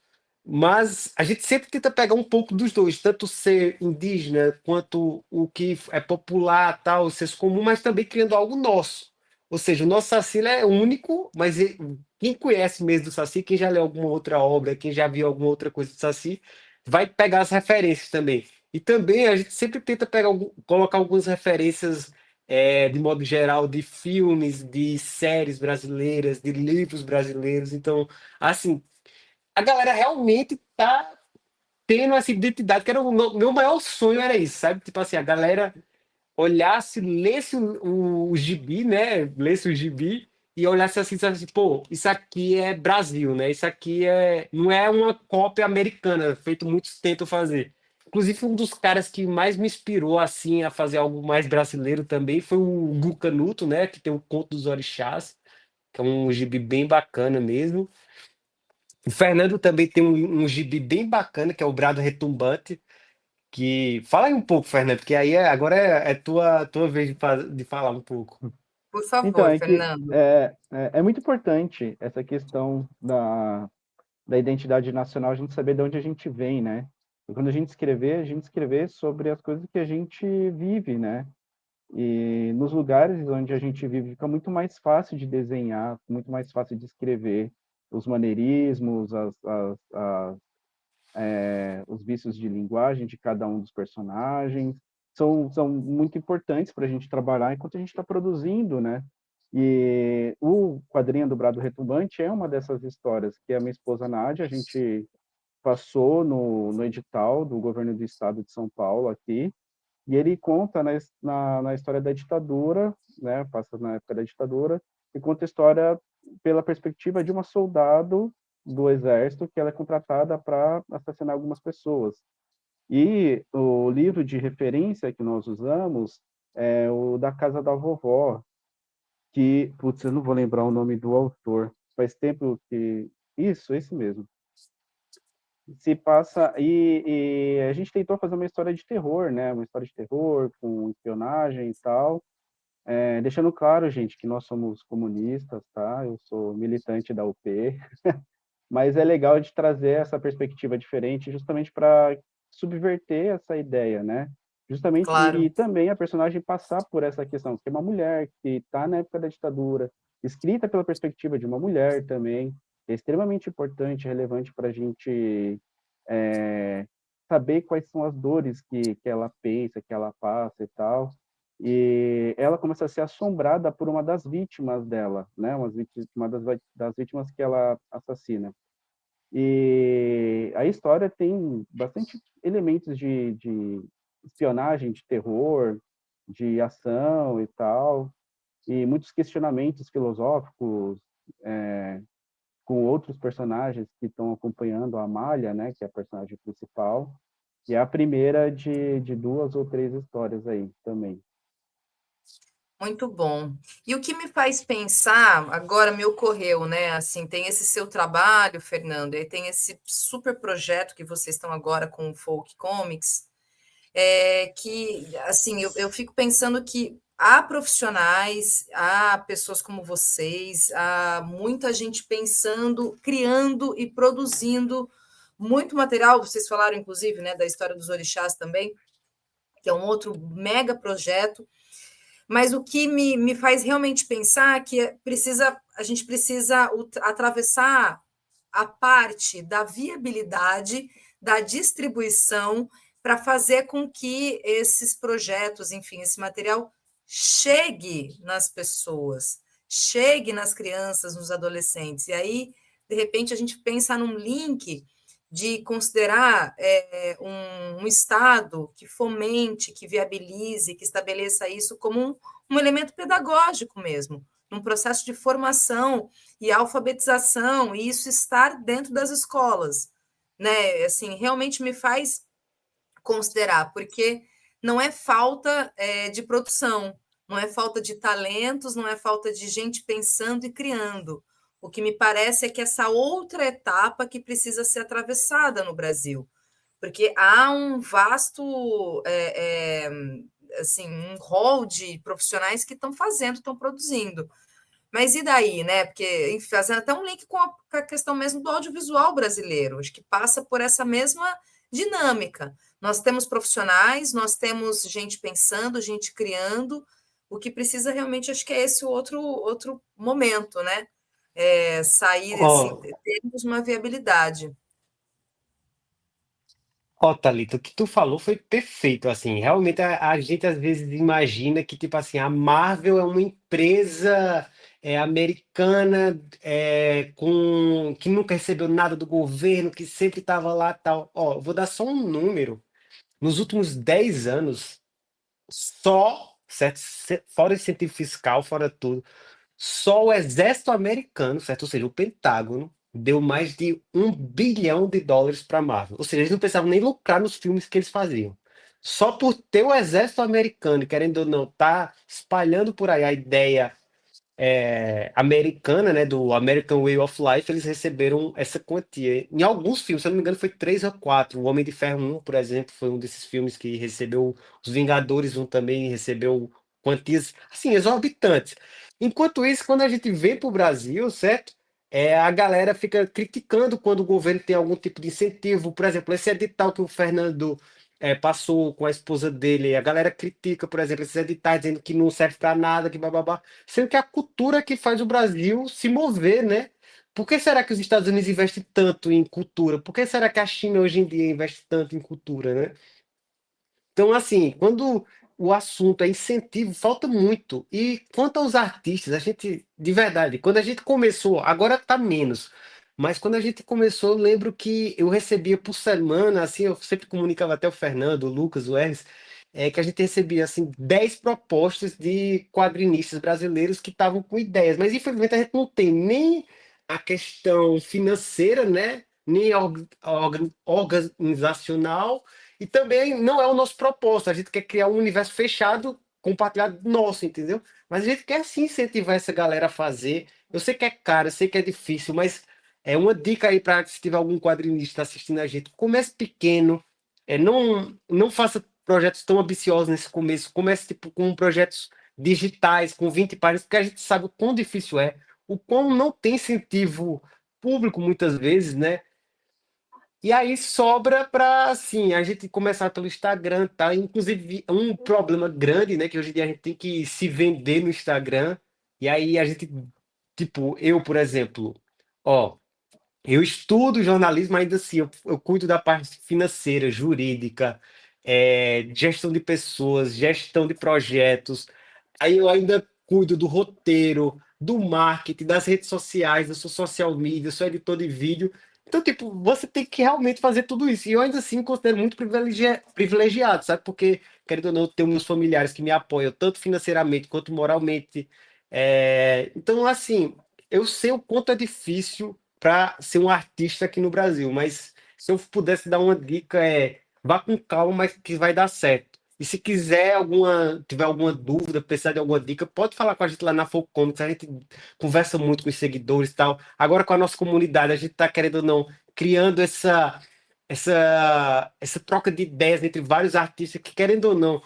mas a gente sempre tenta pegar um pouco dos dois, tanto o ser indígena quanto o que é popular, tal, o senso comum, mas também criando algo nosso. Ou seja, o nosso Saci ele é único, mas quem conhece mesmo do Saci, quem já leu alguma outra obra, quem já viu alguma outra coisa do Saci, vai pegar as referências também. E também a gente sempre tenta colocar algumas referências de modo geral, de filmes, de séries brasileiras, de livros brasileiros. Então, assim, a galera realmente tá tendo essa identidade, que era o meu maior sonho, era isso, sabe? Tipo assim, a galera olhasse, lesse o gibi, né? Lesse o gibi e olhasse assim, dissesse assim, pô, isso aqui é Brasil, né? Isso aqui não é uma cópia americana, feito muitos tentam fazer. Inclusive, um dos caras que mais me inspirou assim a fazer algo mais brasileiro também foi o Gu Canuto, né? Que tem o Conto dos Orixás, que é um gibi bem bacana mesmo. O Fernando também tem um gibi bem bacana, que é o Brado Retumbante, que... Fala aí um pouco, Fernando, porque aí agora é tua vez de falar um pouco. Por Então, favor, é que Fernando. é muito importante essa questão da identidade nacional, a gente saber de onde a gente vem, né? E quando a gente escrever sobre as coisas que a gente vive, né? E nos lugares onde a gente vive fica muito mais fácil de desenhar, muito mais fácil de escrever os maneirismos, os vícios de linguagem de cada um dos personagens. São muito importantes para a gente trabalhar enquanto a gente está produzindo, né? E o quadrinho do Brado Retumbante é uma dessas histórias, que a minha esposa Nádia, a gente passou no edital do governo do estado de São Paulo aqui, e ele conta na história da ditadura, né, passa na época da ditadura, e conta a história pela perspectiva de uma soldado do exército que ela é contratada para assassinar algumas pessoas. E o livro de referência que nós usamos é o da Casa da Vovó, que, putz, eu não vou lembrar o nome do autor, faz tempo que... Isso, esse mesmo. Se passa e a gente tentou fazer uma história de terror, né? Uma história de terror com espionagem e tal, deixando claro, gente, que nós somos comunistas, tá? Eu sou militante da UP, mas é legal de trazer essa perspectiva diferente, justamente para subverter essa ideia, né? Justamente Claro. e também a personagem passar por essa questão, que é uma mulher que está na época da ditadura, escrita pela perspectiva de uma mulher também, é extremamente importante, relevante para a gente saber quais são as dores que ela pensa, que ela passa e tal. E ela começa a ser assombrada por uma das vítimas dela, né? Uma das vítimas que ela assassina. E a história tem bastante elementos de espionagem, de terror, de ação e tal, e muitos questionamentos filosóficos, com outros personagens que estão acompanhando a Amália, né, que é a personagem principal, e é a primeira de duas ou três histórias aí também. Muito bom. E o que me faz pensar, agora me ocorreu, né? Assim, tem esse seu trabalho, Fernando, e tem esse super projeto que vocês estão agora com o Folk Comics, que, assim, eu fico pensando que há profissionais, há pessoas como vocês, há muita gente pensando, criando e produzindo muito material. Vocês falaram, inclusive, né, da história dos orixás também, que é um outro mega projeto. Mas o que me faz realmente pensar é que a gente precisa atravessar a parte da viabilidade, da distribuição, para fazer com que esses projetos, enfim, esse material chegue nas pessoas, chegue nas crianças, nos adolescentes. E aí, de repente, a gente pensa num link de considerar um Estado que fomente, que viabilize, que estabeleça isso como um elemento pedagógico mesmo, num processo de formação e alfabetização, e isso estar dentro das escolas, né? Assim, realmente me faz considerar, porque não é falta de produção, não é falta de talentos, não é falta de gente pensando e criando. O que me parece é que essa outra etapa que precisa ser atravessada no Brasil, porque há um vasto assim, um rol de profissionais que estão fazendo, estão produzindo. Mas e daí, né? Porque, enfim, fazendo até um link com a questão mesmo do audiovisual brasileiro, acho que passa por essa mesma dinâmica. Nós temos profissionais, nós temos gente pensando, gente criando, o que precisa realmente, acho que é esse outro momento, né? Sair, assim, Ó, termos uma viabilidade. Ó, Thalita, o que tu falou foi perfeito, assim, realmente a gente às vezes imagina que, tipo assim, a Marvel é uma empresa americana que nunca recebeu nada do governo, que sempre estava lá tal. Ó, eu vou dar só um número. Nos últimos 10 anos, só, certo? Fora incentivo fiscal, fora tudo, só o exército americano, certo? Ou seja, o Pentágono, deu mais de US$ 1 bilhão para a Marvel. Ou seja, eles não precisavam nem lucrar nos filmes que eles faziam. Só por ter o exército americano, querendo ou não, tá espalhando por aí a ideia americana, né, do American Way of Life, eles receberam essa quantia. Em alguns filmes, se eu não me engano, foi 3 ou 4. O Homem de Ferro 1, por exemplo, foi um desses filmes que recebeu. Os Vingadores 1 também recebeu quantias, assim, exorbitantes. Enquanto isso, quando a gente vem para o Brasil, certo? A galera fica criticando quando o governo tem algum tipo de incentivo. Por exemplo, esse edital que o Fernando passou com a esposa dele, a galera critica, por exemplo, esses editais dizendo que não serve para nada, que bababá. Sendo que a cultura que faz o Brasil se mover, né? Por que será que os Estados Unidos investem tanto em cultura? Por que será que a China hoje em dia investe tanto em cultura, né? Então, assim, quando o assunto é incentivo, falta muito. E quanto aos artistas, a gente, de verdade, quando a gente começou, agora tá menos, mas quando a gente começou, eu lembro que eu recebia por semana, assim, eu sempre comunicava até o Fernando, o Lucas, o Hermes, que a gente recebia, assim, 10 propostas de quadrinistas brasileiros que estavam com ideias, mas infelizmente a gente não tem nem a questão financeira, né? Nem organizacional, e também não é o nosso propósito. A gente quer criar um universo fechado, compartilhado nosso, entendeu? Mas a gente quer sim incentivar essa galera a fazer. Eu sei que é caro, eu sei que é difícil, mas é uma dica aí para se tiver algum quadrinista assistindo a gente. Comece pequeno, não faça projetos tão ambiciosos nesse começo. Comece tipo, com projetos digitais, com 20 páginas, porque a gente sabe o quão difícil é, o quão não tem incentivo público muitas vezes, né? E aí sobra para assim, a gente começar pelo Instagram, tá? Inclusive, um problema grande, né? Que hoje em dia a gente tem que se vender no Instagram. E aí a gente, tipo, eu, por exemplo, ó, eu estudo jornalismo, ainda assim, eu cuido da parte financeira, jurídica, gestão de pessoas, gestão de projetos. Aí eu ainda cuido do roteiro, do marketing, das redes sociais, eu sou social media, eu sou editor de vídeo. Então, tipo, você tem que realmente fazer tudo isso. E eu ainda assim me considero muito privilegiado, sabe? Porque, querendo ou não, eu tenho meus familiares que me apoiam, tanto financeiramente quanto moralmente. Então, assim, eu sei o quanto é difícil para ser um artista aqui no Brasil, mas se eu pudesse dar uma dica vá com calma, mas que vai dar certo. E se tiver alguma dúvida, precisar de alguma dica, pode falar com a gente lá na Folk Comics, a gente conversa muito com os seguidores e tal. Agora com a nossa comunidade, a gente está querendo ou não, criando essa troca de ideias entre vários artistas que, querendo ou não,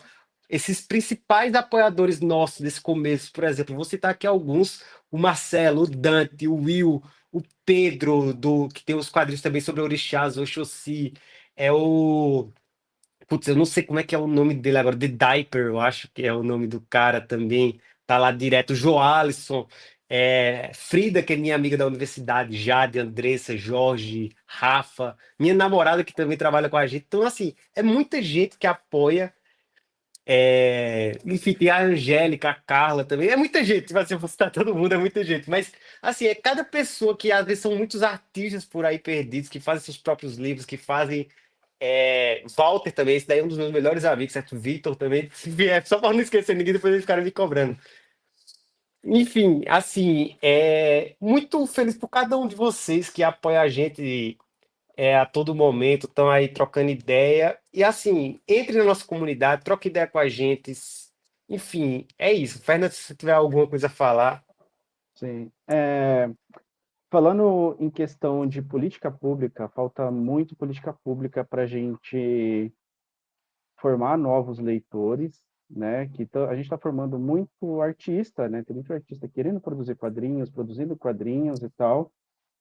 esses principais apoiadores nossos desse começo, por exemplo, vou citar aqui alguns: o Marcelo, o Dante, o Will, o Pedro, que tem os quadrinhos também sobre orixás, o Oxóssi, é o. Putz, eu não sei como é que é o nome dele agora, The Diaper, eu acho que é o nome do cara também, tá lá direto, o Joalisson, Frida, que é minha amiga da universidade, Jade, Andressa, Jorge, Rafa, minha namorada que também trabalha com a gente. Então, assim, é muita gente que apoia. Enfim, tem a Angélica, a Carla também. É muita gente, se você for citar todo mundo, é muita gente. Mas, assim, é cada pessoa que às vezes são muitos artistas por aí perdidos, que fazem seus próprios livros, que fazem. Walter também, esse daí é um dos meus melhores amigos, certo? Vitor também. Se vier, só para não esquecer ninguém, depois eles ficaram me cobrando. Enfim, assim, muito feliz por cada um de vocês que apoia a gente a todo momento, estão aí trocando ideia. E assim, entre na nossa comunidade, troque ideia com a gente. Enfim, é isso. Fernando, se você tiver alguma coisa a falar. Sim. Falando em questão de política pública, falta muito política pública para a gente formar novos leitores, né? A gente está formando muito artista, né? Tem muito artista querendo produzir quadrinhos, produzindo quadrinhos e tal,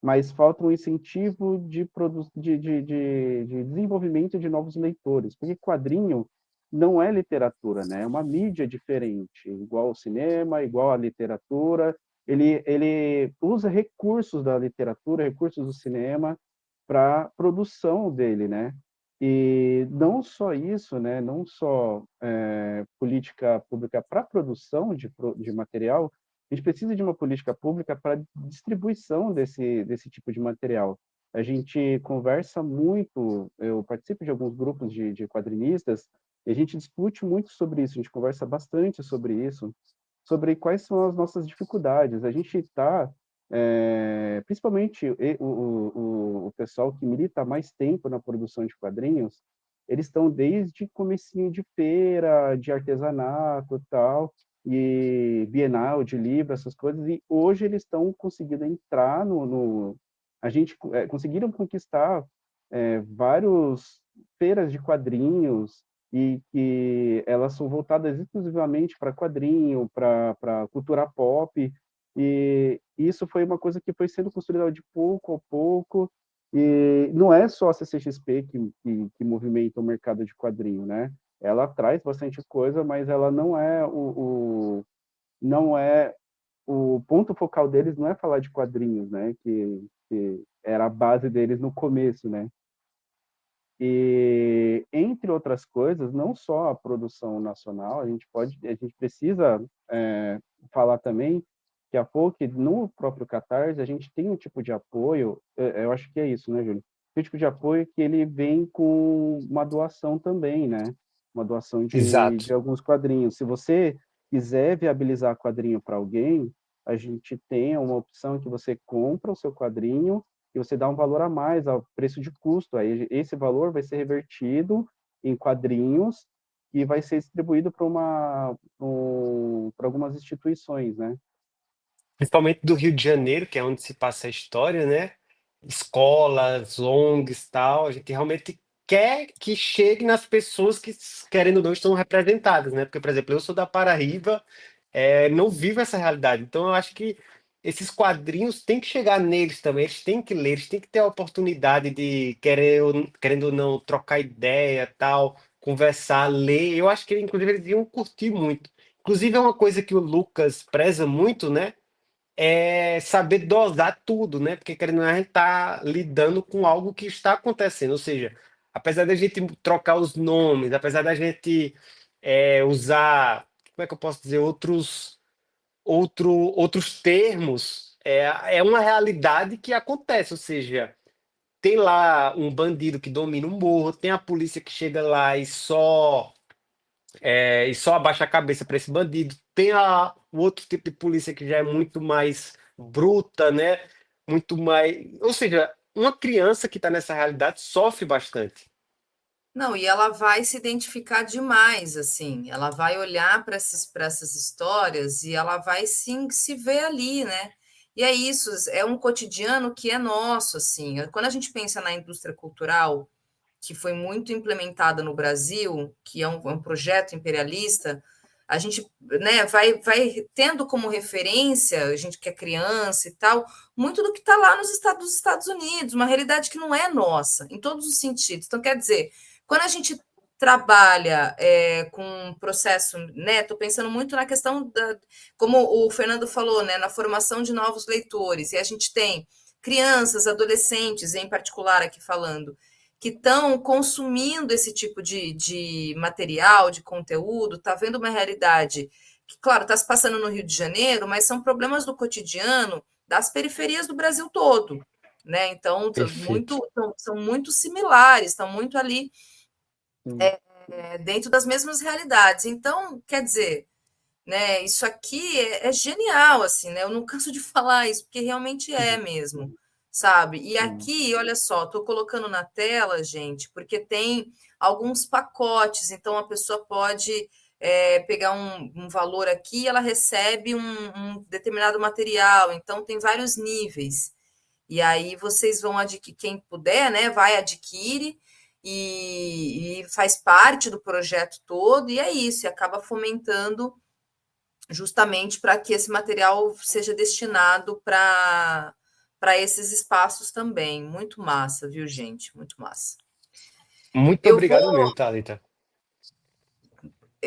mas falta um incentivo de desenvolvimento de novos leitores, porque quadrinho não é literatura, né? É uma mídia diferente, igual ao cinema, igual à literatura. Ele usa recursos da literatura, recursos do cinema para produção dele, né? E não só isso, né, não só política pública para produção de material, a gente precisa de uma política pública para distribuição desse tipo de material. A gente conversa muito, eu participo de alguns grupos de quadrinistas, e a gente discute muito sobre isso, a gente conversa bastante sobre isso, sobre quais são as nossas dificuldades. A gente está, principalmente o pessoal que milita há mais tempo na produção de quadrinhos, eles estão desde comecinho de feira, de artesanato e tal, e Bienal de livro, essas coisas, e hoje eles estão conseguindo entrar a gente conseguiram conquistar vários feiras de quadrinhos, e que elas são voltadas exclusivamente para quadrinho, para cultura pop, e isso foi uma coisa que foi sendo construída de pouco a pouco, e não é só a CCXP que movimenta o mercado de quadrinho, né? Ela traz bastante coisa, mas ela não é o ponto focal deles não é falar de quadrinhos, né? Que era a base deles no começo, né? E, entre outras coisas, não só a produção nacional, a gente precisa falar também que a folk, no próprio Catarse, a gente tem um tipo de apoio, eu acho que é isso, né, Júlio? Tem um tipo de apoio que ele vem com uma doação também, né? Uma doação Exato. de alguns quadrinhos. Se você quiser viabilizar quadrinho para alguém, a gente tem uma opção que você compra o seu quadrinho e você dá um valor a mais ao preço de custo. Aí esse valor vai ser revertido em quadrinhos e vai ser distribuído para algumas instituições, né? Principalmente do Rio de Janeiro, que é onde se passa a história, né? Escolas, ONGs, tal. A gente realmente quer que chegue nas pessoas que, querendo ou não, estão representadas, né? Porque, por exemplo, eu sou da Paraíba, não vivo essa realidade. Então, eu acho que esses quadrinhos têm que chegar neles também, eles têm que ler, eles têm que ter a oportunidade de, querendo ou não, trocar ideia, tal, conversar, ler. Eu acho que, inclusive, eles iam curtir muito. Inclusive, é uma coisa que o Lucas preza muito, né? É saber dosar tudo, né? Porque querendo ou não, a gente está lidando com algo que está acontecendo. Ou seja, apesar da gente trocar os nomes, apesar da gente usar, como é que eu posso dizer, outros termos, é uma realidade que acontece. Ou seja, tem lá um bandido que domina um morro, tem a polícia que chega lá e só abaixa a cabeça para esse bandido. Tem o outro tipo de polícia que já é muito mais bruta, né? Muito mais. Ou seja, uma criança que está nessa realidade sofre bastante. Não, e ela vai se identificar demais, assim, ela vai olhar para essas histórias e ela vai sim se ver ali, né? E é isso, é um cotidiano que é nosso, assim. Quando a gente pensa na indústria cultural, que foi muito implementada no Brasil, que é um projeto imperialista, a gente, né, vai tendo como referência, a gente que é criança e tal, muito do que está lá dos Estados Unidos, uma realidade que não é nossa, em todos os sentidos. Então, quer dizer, quando a gente trabalha com um processo, né? Estou pensando muito na questão como o Fernando falou, né? Na formação de novos leitores, e a gente tem crianças, adolescentes, em particular aqui falando, que estão consumindo esse tipo de material, de conteúdo, está vendo uma realidade que, claro, está se passando no Rio de Janeiro, mas são problemas do cotidiano das periferias do Brasil todo, né? Então, Perfeito. são muito similares, estão muito ali Sim, dentro das mesmas realidades. Então, quer dizer, né, isso aqui é genial, assim, né? Eu não canso de falar isso, porque realmente é mesmo, sabe? E sim. aqui, olha só, estou colocando na tela, gente, porque tem alguns pacotes, então a pessoa pode pegar um valor aqui, ela recebe um determinado material, então tem vários níveis. E aí vocês vão adquirir, quem puder, né, vai adquire e faz parte do projeto todo, e é isso, e acaba fomentando justamente para que esse material seja destinado para esses espaços também. Muito massa, viu, gente? Muito massa. Muito Eu vou, obrigado mesmo, Thalita.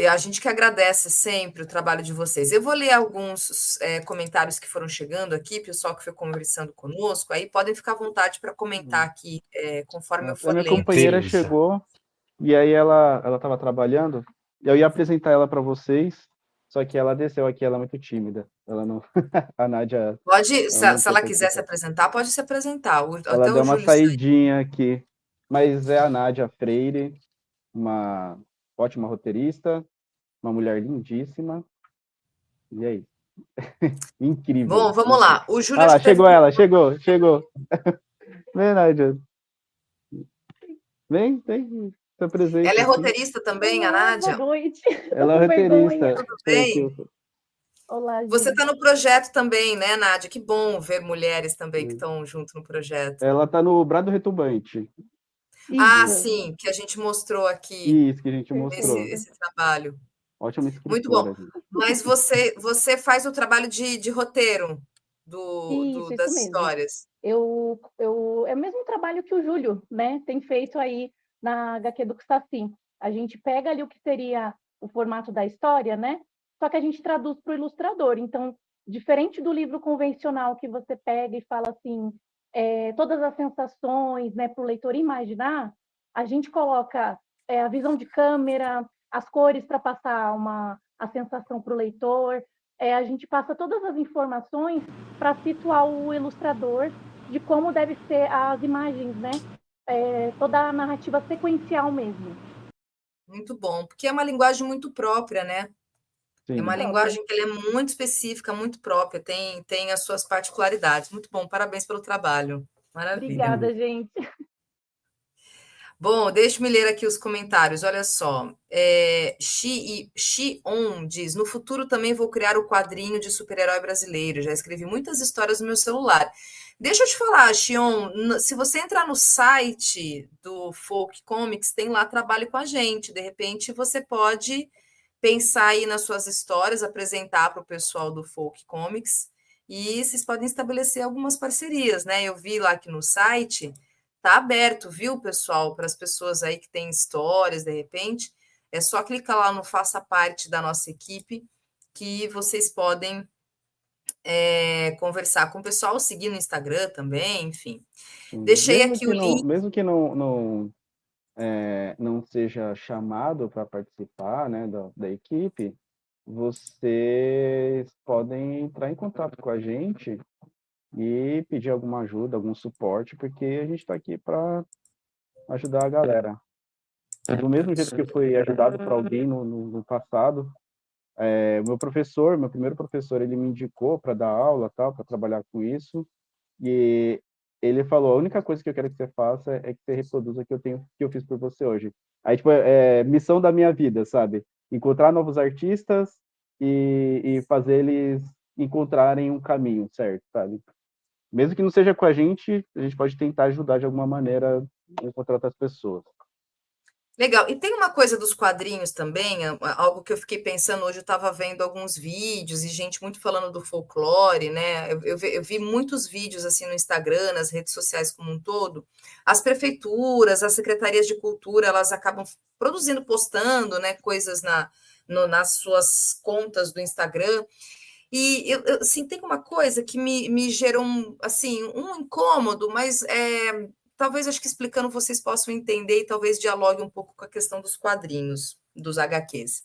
A gente que agradece sempre o trabalho de vocês. Eu vou ler alguns comentários que foram chegando aqui, pessoal que foi conversando conosco, aí podem ficar à vontade para comentar aqui, conforme eu A for minha lendo. companheira Beleza. chegou e aí ela estava trabalhando. Eu ia apresentar ela para vocês, só que ela desceu aqui, ela é muito tímida. Ela não, a Nádia, Pode, ela não se quer ela quiser se participar. apresentar, pode se apresentar. Ela Até deu o uma Júlio saiu. saidinha aqui, mas é a Nádia Freire, uma ótima roteirista, uma mulher lindíssima. E aí? Incrível. Bom, vamos lá. O Júlio Ah lá, acho que deve chegou ela, chegou. Vem, Nádia. Vem, se apresenta Ela é aqui. roteirista também, a Olá, Nádia? boa noite. Ela Tô é com vergonha. roteirista. Tudo Foi aqui, bem? Olá, Você gente. está no projeto também, né, Nádia? Que bom ver mulheres também que estão junto no projeto. Ela tá no Brado Retumbante. Ah, Isso. sim, que a gente mostrou aqui, Isso que a gente mostrou. esse trabalho. Ótima Muito bom. escritora, gente. Mas você faz o trabalho de roteiro Isso das mesmo. histórias. É o mesmo trabalho que o Júlio, né, tem feito aí na HQ do Custacim. A gente pega ali o que seria o formato da história, né? Só que a gente traduz para o ilustrador. Então, diferente do livro convencional que você pega e fala assim, todas as sensações, né, para o leitor imaginar, a gente coloca a visão de câmera, as cores para passar a sensação para o leitor. A gente passa todas as informações para situar o ilustrador de como deve ser as imagens, né? Toda a narrativa sequencial mesmo. Muito bom, porque é uma linguagem muito própria, né? Sim. É uma linguagem que ela é muito específica, muito própria, tem as suas particularidades. Muito bom, parabéns pelo trabalho. Maravilha. Obrigada, gente. Bom, deixa-me ler aqui os comentários. Olha só. Xion diz: no futuro também vou criar o quadrinho de super-herói brasileiro. Já escrevi muitas histórias no meu celular. Deixa eu te falar, Xion, se você entrar no site do Folk Comics, tem lá trabalho com a gente. De repente, você pode pensar aí nas suas histórias, apresentar para o pessoal do Folk Comics, e vocês podem estabelecer algumas parcerias, né? Eu vi lá que no site tá aberto, viu, pessoal, para as pessoas aí que têm histórias, de repente, é só clicar lá no Faça Parte da nossa equipe, que vocês podem conversar com o pessoal, seguir no Instagram também, enfim. Sim. Deixei Mesmo aqui que o link. mesmo que não seja chamado para participar, né, da equipe, vocês podem entrar em contato com a gente e pedir alguma ajuda, algum suporte, porque a gente está aqui para ajudar a galera. Do mesmo jeito que eu fui ajudado por alguém no passado, meu primeiro professor, ele me indicou para dar aula, tal, para trabalhar com isso, e ele falou: a única coisa que eu quero que você faça é que você reproduza o que eu fiz por você hoje. Aí, tipo, missão da minha vida, sabe? Encontrar novos artistas e fazer eles encontrarem um caminho, certo, sabe? Mesmo que não seja com a gente pode tentar ajudar de alguma maneira a encontrar outras pessoas. Legal. E tem uma coisa dos quadrinhos também, algo que eu fiquei pensando hoje, eu estava vendo alguns vídeos e gente muito falando do folclore, né? Eu vi muitos vídeos assim no Instagram, nas redes sociais como um todo. As prefeituras, as secretarias de cultura, elas acabam produzindo, postando, né, coisas nas suas contas do Instagram. E assim, tem uma coisa que me gerou assim, um incômodo, mas talvez acho que explicando vocês possam entender e talvez dialogue um pouco com a questão dos quadrinhos, dos HQs.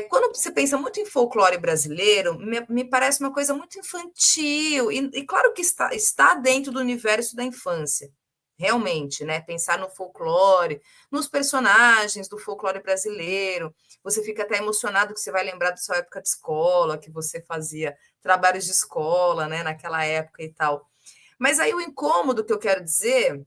Quando você pensa muito em folclore brasileiro, me parece uma coisa muito infantil, e claro que está dentro do universo da infância, realmente, né? Pensar no folclore, nos personagens do folclore brasileiro. Você fica até emocionado que você vai lembrar da sua época de escola, que você fazia trabalhos de escola, né, naquela época e tal. Mas aí o incômodo que eu quero dizer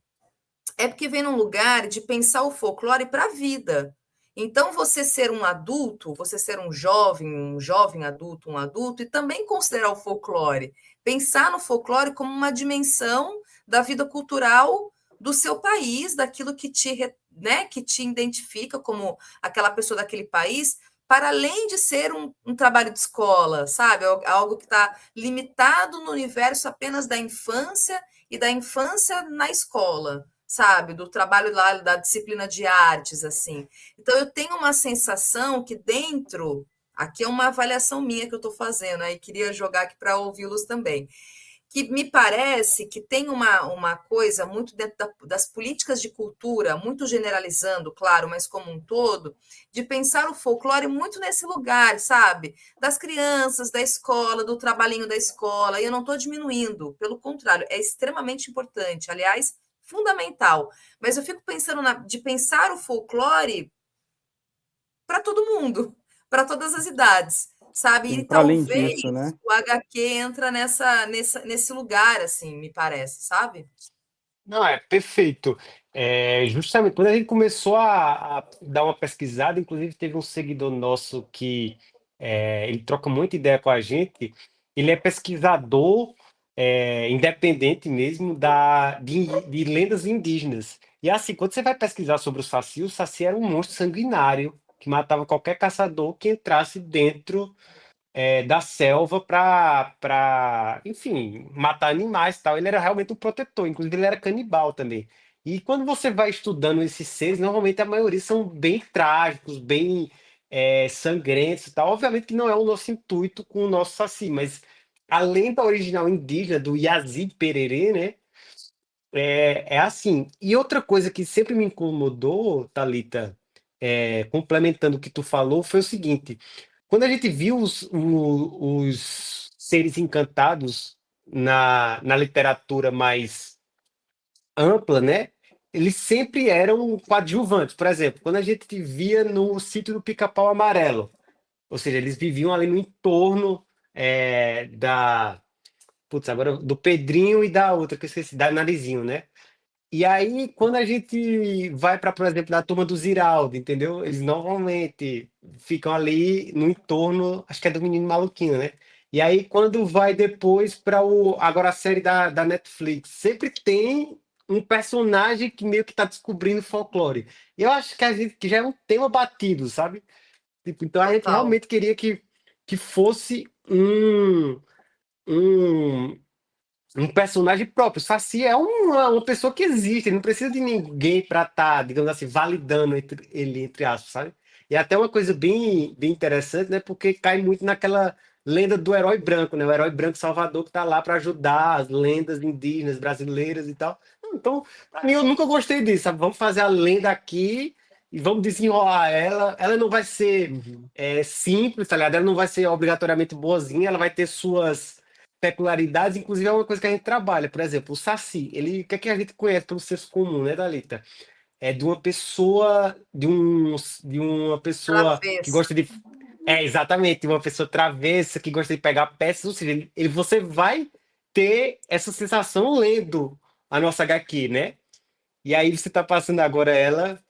é porque vem num lugar de pensar o folclore para a vida. Então, você ser um adulto, você ser um jovem adulto, um adulto, e também considerar o folclore. Pensar no folclore como uma dimensão da vida cultural do seu país, daquilo que que te identifica como aquela pessoa daquele país, para além de ser um trabalho de escola, sabe? Algo que está limitado no universo apenas da infância e da infância na escola. sabe? Do trabalho lá da disciplina de artes, assim. Então, eu tenho uma sensação que dentro, aqui é uma avaliação minha que eu estou fazendo, aí queria jogar aqui para ouvi-los também, que me parece que tem uma coisa muito dentro das políticas de cultura, muito generalizando, claro, mas como um todo, de pensar o folclore muito nesse lugar, sabe? Das crianças, da escola, do trabalhinho da escola, e eu não estou diminuindo, pelo contrário, é extremamente importante, aliás, fundamental. Mas eu fico pensando de pensar o folclore para todo mundo, para todas as idades, sabe? E Para além talvez disso, né? o HQ entra nesse lugar, assim, me parece, sabe? Não, é perfeito. Justamente quando a gente começou a dar uma pesquisada, inclusive teve um seguidor nosso que ele troca muita ideia com a gente. Ele é pesquisador independente mesmo de lendas indígenas. E assim, quando você vai pesquisar sobre o Saci era um monstro sanguinário que matava qualquer caçador que entrasse dentro da selva enfim, matar animais e tal. Ele era realmente um protetor, inclusive ele era canibal também. E quando você vai estudando esses seres, normalmente a maioria são bem trágicos, bem sangrentos e tal. Obviamente que não é o nosso intuito com o nosso Saci, mas a lenda original indígena do Yazi Pererê, né? É assim. E outra coisa que sempre me incomodou, Thalita, complementando o que tu falou, foi o seguinte: quando a gente viu os seres encantados na literatura mais ampla, né? Eles sempre eram coadjuvantes. Por exemplo, quando a gente via no sítio do Pica-Pau Amarelo, ou seja, eles viviam ali no entorno putz, agora do Pedrinho e da outra que eu esqueci, da Narizinho, né? E aí, quando a gente vai para, por exemplo, da turma do Ziraldo, entendeu? Eles normalmente ficam ali no entorno, acho que é do Menino Maluquinho, né? E aí, quando vai depois para agora a série da Netflix, sempre tem um personagem que meio que tá descobrindo folclore. E eu acho que a gente que já é um tema batido, sabe? Tipo, então a gente Total. realmente queria que fosse um, um personagem próprio. O Saci é uma pessoa que existe, ele não precisa de ninguém para estar, digamos assim, validando ele, entre aspas, sabe? E é até uma coisa bem interessante, né? Porque cai muito naquela lenda do herói branco, né? O herói branco salvador que tá lá para ajudar as lendas indígenas brasileiras e tal. Então, pra mim, eu nunca gostei disso, sabe? Vamos fazer a lenda aqui e vamos desenrolar ela. Ela não vai ser Uhum. simples, tá ligado? Ela não vai ser obrigatoriamente boazinha, ela vai ter suas peculiaridades, inclusive é uma coisa que a gente trabalha. Por exemplo, o Saci, ele, o que é que a gente conhece pelo senso comum, né, Dalita? É de uma pessoa, de uma pessoa que Travessa. gosta de. Exatamente, de uma pessoa travessa que gosta de pegar peças, ou seja, você vai ter essa sensação lendo a nossa HQ, né? E aí você tá passando agora ela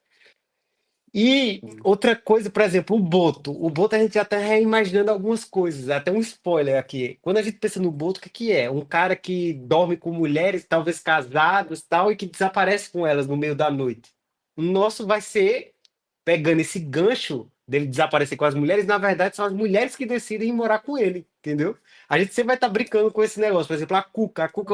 e Sim. outra coisa, por exemplo, o Boto. O Boto a gente já está reimaginando algumas coisas, até um spoiler aqui. Quando a gente pensa no Boto, o que que é? Um cara que dorme com mulheres, talvez casadas, tal, e que desaparece com elas no meio da noite. O nosso vai ser pegando esse gancho dele desaparecer com as mulheres, na verdade são as mulheres que decidem ir morar com ele, entendeu? A gente sempre vai estar brincando com esse negócio. Por exemplo, a Cuca. A Cuca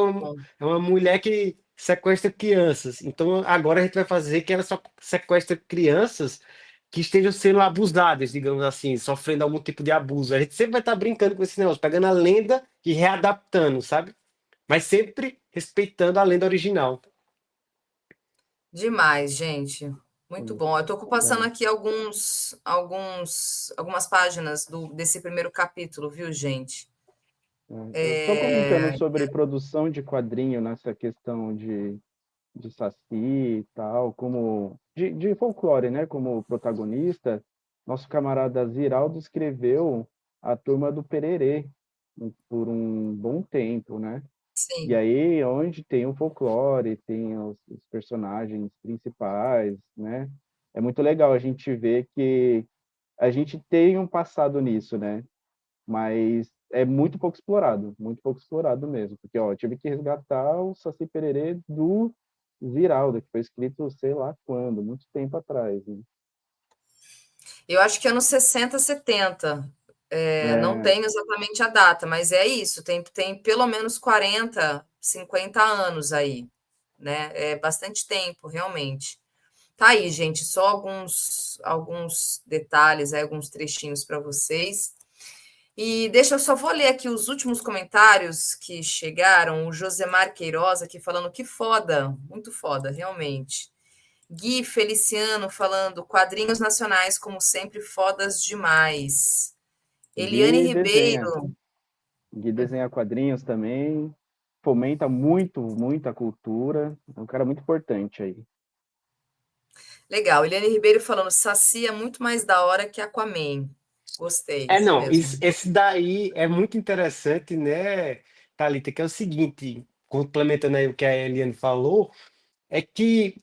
é uma mulher que sequestra crianças. Então agora a gente vai fazer que ela só sequestra crianças que estejam sendo abusadas, digamos assim, sofrendo algum tipo de abuso. A gente sempre vai estar brincando com esse negócio, pegando a lenda e readaptando, sabe? Mas sempre respeitando a lenda original. Demais, gente. Muito Sim. bom. Eu estou passando É. aqui algumas páginas desse primeiro capítulo, viu, gente? Só comentando É, sobre produção de quadrinho nessa questão de Saci e tal, como de folclore, né? Como protagonista, nosso camarada Ziraldo escreveu a Turma do Pererê por um bom tempo, né? E sim. aí, onde tem o folclore, tem os personagens principais, né? É muito legal a gente ver que a gente tem um passado nisso, né? Mas é muito pouco explorado mesmo, porque ó, eu tive que resgatar o Saci Pererê do Ziraldo, que foi escrito sei lá quando, muito tempo atrás, né? Eu acho que anos 60, 70. Não É, tenho exatamente a data, mas é isso. Tem pelo menos 40, 50 anos aí, né? É bastante tempo, realmente. Tá aí, gente, só alguns detalhes, alguns trechinhos para vocês. E só vou ler aqui os últimos comentários que chegaram. O Josemar Queiroz aqui falando que foda, muito foda, realmente. Gui Feliciano falando quadrinhos nacionais, como sempre, fodas demais. Eliane Gui desenha. Ribeiro. Gui desenha quadrinhos também, fomenta muito a cultura. É um cara muito importante aí. Legal. Eliane Ribeiro falando, Saci é muito mais da hora que Aquaman. Gostei, É, isso não, mesmo. esse daí é muito interessante, né, Thalita, que é o seguinte, complementando aí o que a Eliane falou, é que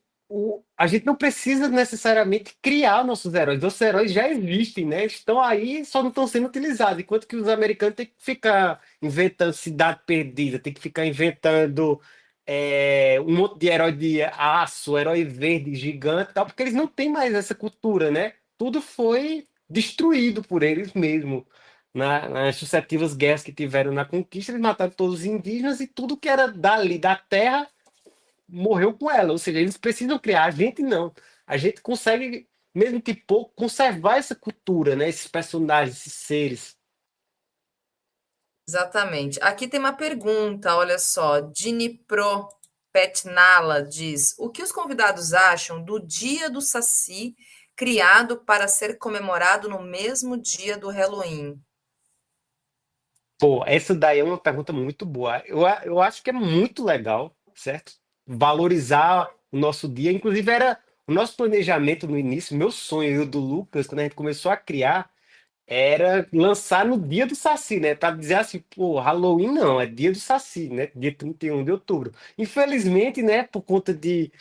a gente não precisa necessariamente criar nossos heróis. Nossos heróis já existem, né? Estão aí, só não estão sendo utilizados. Enquanto que os americanos têm que ficar inventando cidade perdida, tem que ficar inventando um monte de herói de aço, herói verde gigante, e tal, porque eles não têm mais essa cultura, né? Tudo foi destruído por eles mesmos. Nas sucessivas guerras que tiveram na conquista, eles mataram todos os indígenas e tudo que era dali da terra morreu com ela. Ou seja, eles precisam criar, a gente não. A gente consegue, mesmo que pouco, conservar essa cultura, né? Esses personagens, esses seres. Exatamente. Aqui tem uma pergunta, olha só. Dnipro Petnala diz: o que os convidados acham do Dia do Saci, criado para ser comemorado no mesmo dia do Halloween? Pô, essa daí é uma pergunta muito boa. Eu acho que é muito legal, certo? Valorizar o nosso dia. Inclusive, era o nosso planejamento no início, meu sonho e o do Lucas, quando a gente começou a criar, era lançar no dia do Saci, né? Para dizer assim, pô, Halloween não, é dia do Saci, né? Dia 31 de outubro. Infelizmente, né, por conta de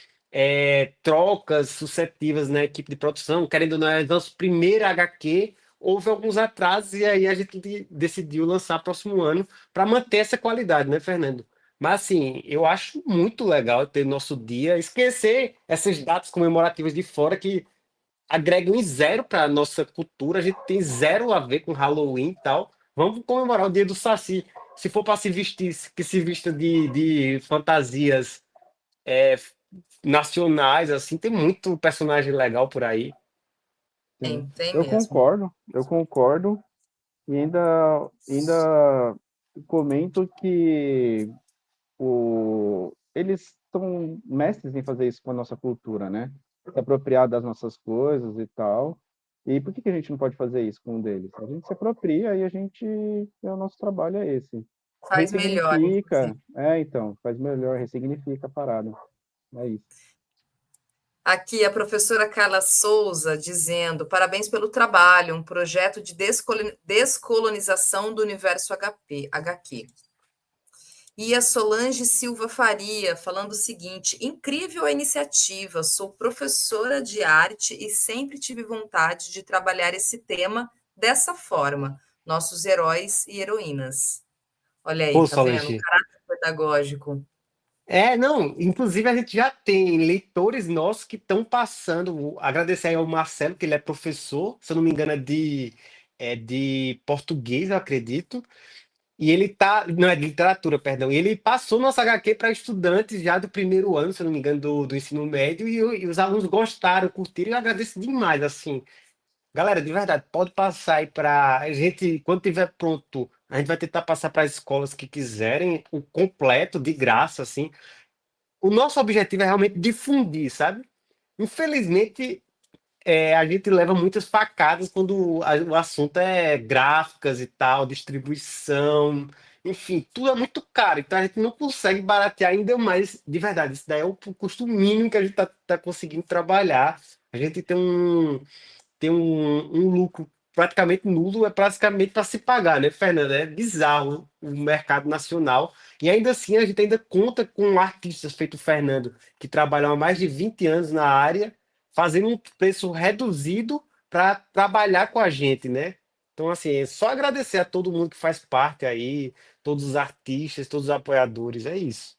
trocas sucessivas na equipe de produção, querendo ou não, é nosso primeiro HQ, houve alguns atrasos e aí a gente decidiu lançar próximo ano para manter essa qualidade, né, Fernando? Mas assim, eu acho muito legal ter nosso dia, esquecer essas datas comemorativas de fora que agregam em zero para nossa cultura. A gente tem zero a ver com Halloween e tal. Vamos comemorar o dia do Saci. Se for para se vestir, que se vista de fantasias é, nacionais, assim, tem muito personagem legal por aí. Tem Eu mesmo. concordo, e ainda comento que eles são mestres em fazer isso com a nossa cultura, né? Se apropriar das nossas coisas e tal. E por que a gente não pode fazer isso com um deles? A gente se apropria e o nosso trabalho é esse. Faz melhor, Ressignifica, inclusive. então, faz melhor, ressignifica a parada. É isso. Aqui a professora Carla Souza dizendo: parabéns pelo trabalho, um projeto de descolonização do universo HQ. E a Solange Silva Faria falando o seguinte: incrível a iniciativa, sou professora de arte e sempre tive vontade de trabalhar esse tema dessa forma, nossos heróis e heroínas. Olha aí, Pô, tá vendo? O Solange. caráter pedagógico. Não, inclusive a gente já tem leitores nossos que estão passando. Agradecer aí ao Marcelo, que ele é professor, se eu não me engano, é de português, eu acredito. E ele tá. Não, é de literatura, perdão. E ele passou nossa HQ para estudantes já do primeiro ano, se eu não me engano, do ensino médio, e os alunos gostaram, curtiram, e eu agradeço demais, assim. Galera, de verdade, pode passar aí para a gente, quando tiver pronto, a gente vai tentar passar para as escolas que quiserem o completo, de graça, assim. O nosso objetivo é realmente difundir, sabe? Infelizmente, a gente leva muitas facadas quando o assunto é gráficas e tal, distribuição, enfim, tudo é muito caro, então a gente não consegue baratear ainda mais, de verdade, isso daí é o custo mínimo que a gente tá conseguindo trabalhar. A gente tem um lucro praticamente nulo, é praticamente para se pagar, né, Fernando? É bizarro o mercado nacional. E ainda assim, a gente ainda conta com artistas feito o Fernando, que trabalham há mais de 20 anos na área, fazendo um preço reduzido para trabalhar com a gente, né? Então, assim, é só agradecer a todo mundo que faz parte aí, todos os artistas, todos os apoiadores, é isso.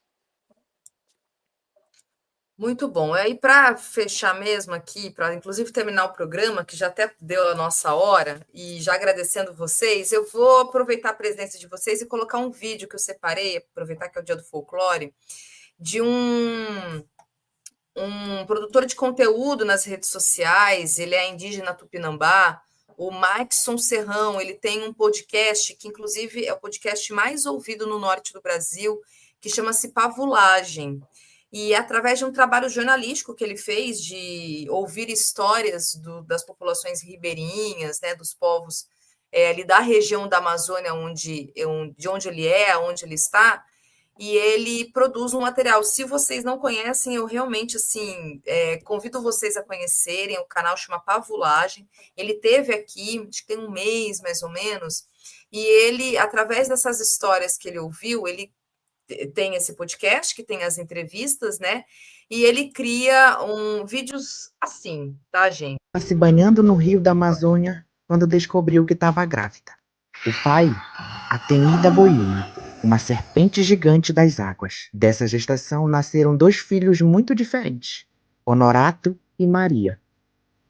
Muito bom. Aí, para fechar mesmo aqui, para inclusive terminar o programa, que já até deu a nossa hora, e já agradecendo vocês, eu vou aproveitar a presença de vocês e colocar um vídeo que eu separei, aproveitar que é o dia do folclore, de um produtor de conteúdo nas redes sociais, ele é indígena tupinambá, o Maxson Serrão, ele tem um podcast, que inclusive é o podcast mais ouvido no norte do Brasil, que chama-se Pavulagem. E através de um trabalho jornalístico que ele fez de ouvir histórias das populações ribeirinhas, né, dos povos ali da região da Amazônia, de onde ele é, onde ele está, e ele produz um material. Se vocês não conhecem, eu realmente assim convido vocês a conhecerem. O canal chama Pavulagem. Ele teve aqui, acho que tem um mês mais ou menos, e ele, através dessas histórias que ele ouviu, ele tem esse podcast que tem as entrevistas, né? E ele cria vídeos assim, tá, gente? Se banhando no rio da Amazônia quando descobriu que estava grávida. O pai, a temida Boína, uma serpente gigante das águas. Dessa gestação nasceram 2 filhos muito diferentes, Honorato e Maria.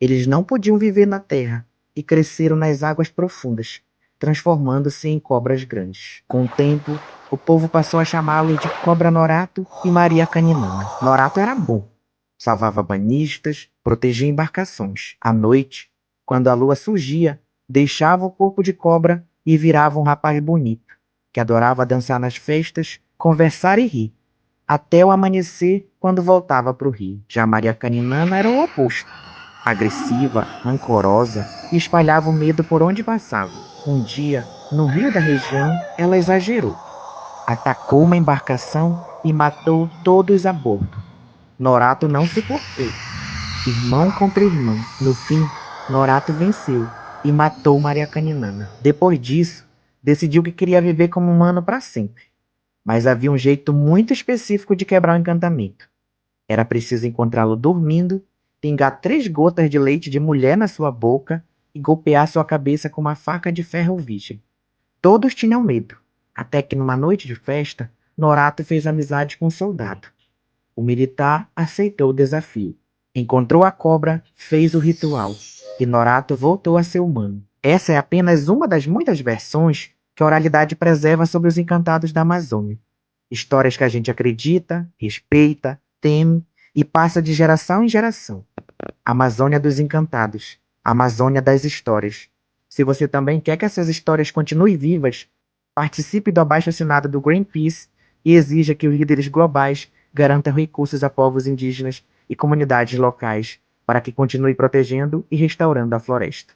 Eles não podiam viver na terra e cresceram nas águas profundas, transformando-se em cobras grandes. Com o tempo, o povo passou a chamá-lo de Cobra Norato e Maria Caninana. Norato era bom. Salvava banhistas, protegia embarcações. À noite, quando a lua surgia, deixava o corpo de cobra e virava um rapaz bonito, que adorava dançar nas festas, conversar e rir, até o amanhecer, quando voltava para o rio. Já Maria Caninana era o oposto. Agressiva, rancorosa e espalhava o medo por onde passava. Um dia, no rio da região, ela exagerou. Atacou uma embarcação e matou todos a bordo. Norato não se portou. Irmão contra irmão. No fim, Norato venceu e matou Maria Caninana. Depois disso, decidiu que queria viver como humano para sempre. Mas havia um jeito muito específico de quebrar o encantamento. Era preciso encontrá-lo dormindo, pingar 3 gotas de leite de mulher na sua boca e golpear sua cabeça com uma faca de ferro virgem. Todos tinham medo, até que numa noite de festa, Norato fez amizade com um soldado. O militar aceitou o desafio. Encontrou a cobra, fez o ritual, e Norato voltou a ser humano. Essa é apenas uma das muitas versões que a oralidade preserva sobre os encantados da Amazônia. Histórias que a gente acredita, respeita, teme e passa de geração em geração. Amazônia dos Encantados, Amazônia das Histórias. Se você também quer que essas histórias continuem vivas, participe do abaixo-assinado do Greenpeace e exija que os líderes globais garantam recursos a povos indígenas e comunidades locais para que continue protegendo e restaurando a floresta.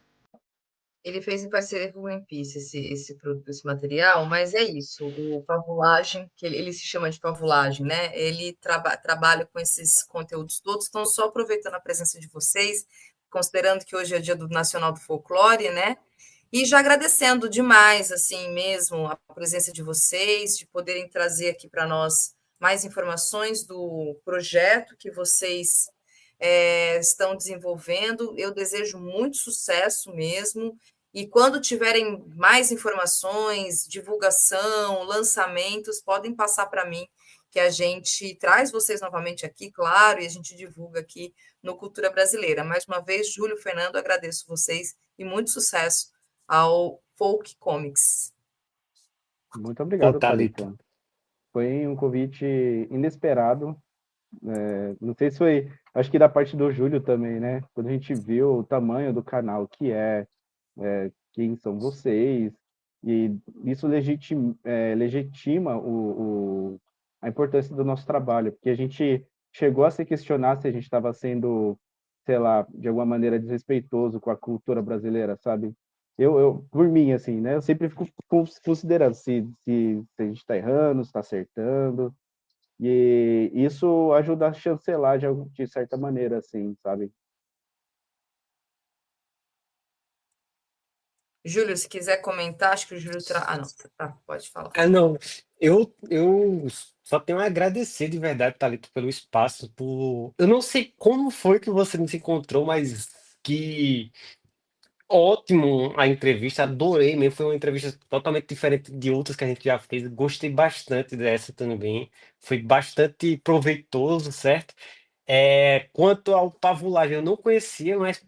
Ele fez em parceria com o Greenpeace esse material, mas é isso, o Pavulagem, que ele se chama de Pavulagem, né? Ele trabalha com esses conteúdos todos, então só aproveitando a presença de vocês, considerando que hoje é Dia Nacional do Folclore, né? E já agradecendo demais, assim mesmo, a presença de vocês, de poderem trazer aqui para nós mais informações do projeto que vocês estão desenvolvendo. Eu desejo muito sucesso mesmo. E quando tiverem mais informações, divulgação, lançamentos, podem passar para mim, que a gente traz vocês novamente aqui, claro, e a gente divulga aqui no Cultura Brasileira. Mais uma vez, Júlio, Fernando, agradeço vocês e muito sucesso ao Folk Comics. Muito obrigado, Thalita. Thalita. Foi um convite inesperado. Não sei se foi, acho que da parte do Júlio também, né? Quando a gente viu o tamanho do canal que quem são vocês, e isso legitima a importância do nosso trabalho, porque a gente chegou a se questionar se a gente estava sendo, sei lá, de alguma maneira desrespeitoso com a cultura brasileira, sabe? Por mim, assim, né? Eu sempre fico considerando se a gente está errando, se está acertando, e isso ajuda a chancelar de certa maneira, assim, sabe? Júlio, se quiser comentar, acho que o Júlio... não, tá, pode falar. Não, eu só tenho a agradecer de verdade, Thalita, pelo espaço, Eu não sei como foi que você nos encontrou, mas que ótimo a entrevista, adorei mesmo, foi uma entrevista totalmente diferente de outras que a gente já fez, gostei bastante dessa também, foi bastante proveitoso, certo? Quanto ao Pavulagem, eu não conhecia, mas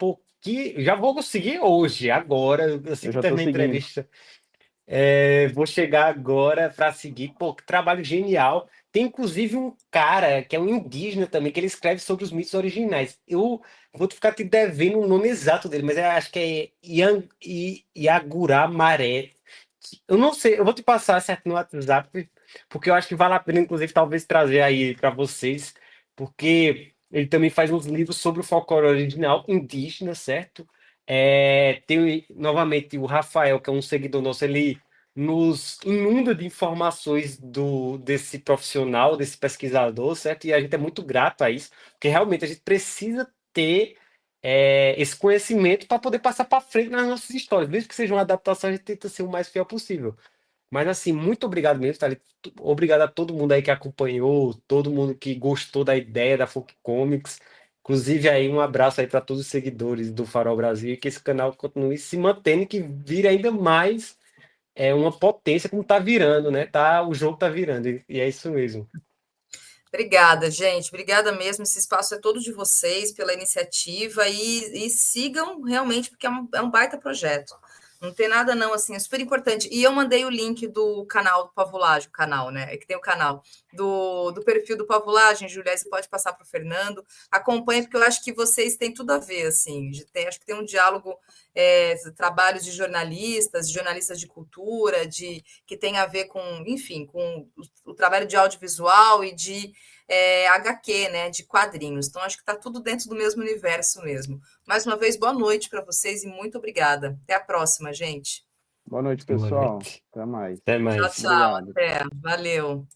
já vou conseguir hoje, agora, assim Eu que já tô terminar a seguindo. entrevista. Vou chegar agora para seguir. Pô, que trabalho genial. Tem inclusive um cara que é um indígena também, que ele escreve sobre os mitos originais. Eu vou ficar te devendo o nome exato dele, mas eu acho que é Iagurá Maré. Eu não sei, eu vou te passar certo no WhatsApp, porque eu acho que vale a pena, inclusive, talvez trazer aí para vocês, porque ele também faz uns livros sobre o folclore original indígena, certo? Tem novamente o Rafael, que é um seguidor nosso, ele nos inunda de informações desse profissional, desse pesquisador, certo? E a gente é muito grato a isso, porque realmente a gente precisa ter esse conhecimento para poder passar para frente nas nossas histórias. Mesmo que seja uma adaptação, a gente tenta ser o mais fiel possível. Mas assim, muito obrigado mesmo, Thalita. Obrigado a todo mundo aí que acompanhou, todo mundo que gostou da ideia da Folk Comics. Inclusive aí um abraço aí para todos os seguidores do Farol Brasil e que esse canal continue se mantendo e que vire ainda mais uma potência como tá virando, né? O jogo tá virando e é isso mesmo. Obrigada, gente. Obrigada mesmo. Esse espaço é todo de vocês pela iniciativa e sigam realmente, porque é um baita projeto. Não tem nada, não, assim, é super importante. E eu mandei o link do canal do Pavulagem, o canal, né? É que tem o canal do perfil do Pavulagem, Julia, você pode passar para o Fernando. Acompanhe, porque eu acho que vocês têm tudo a ver, assim. Acho que tem um diálogo, trabalhos de jornalistas de cultura, que tem a ver com, enfim, com o trabalho de audiovisual e de HQ, né, de quadrinhos. Então, acho que está tudo dentro do mesmo universo mesmo. Mais uma vez, boa noite para vocês e muito obrigada. Até a próxima, gente. Boa noite, Boa pessoal. noite. Até mais. Até Tchau, mais. tchau. Obrigado. Até. Valeu.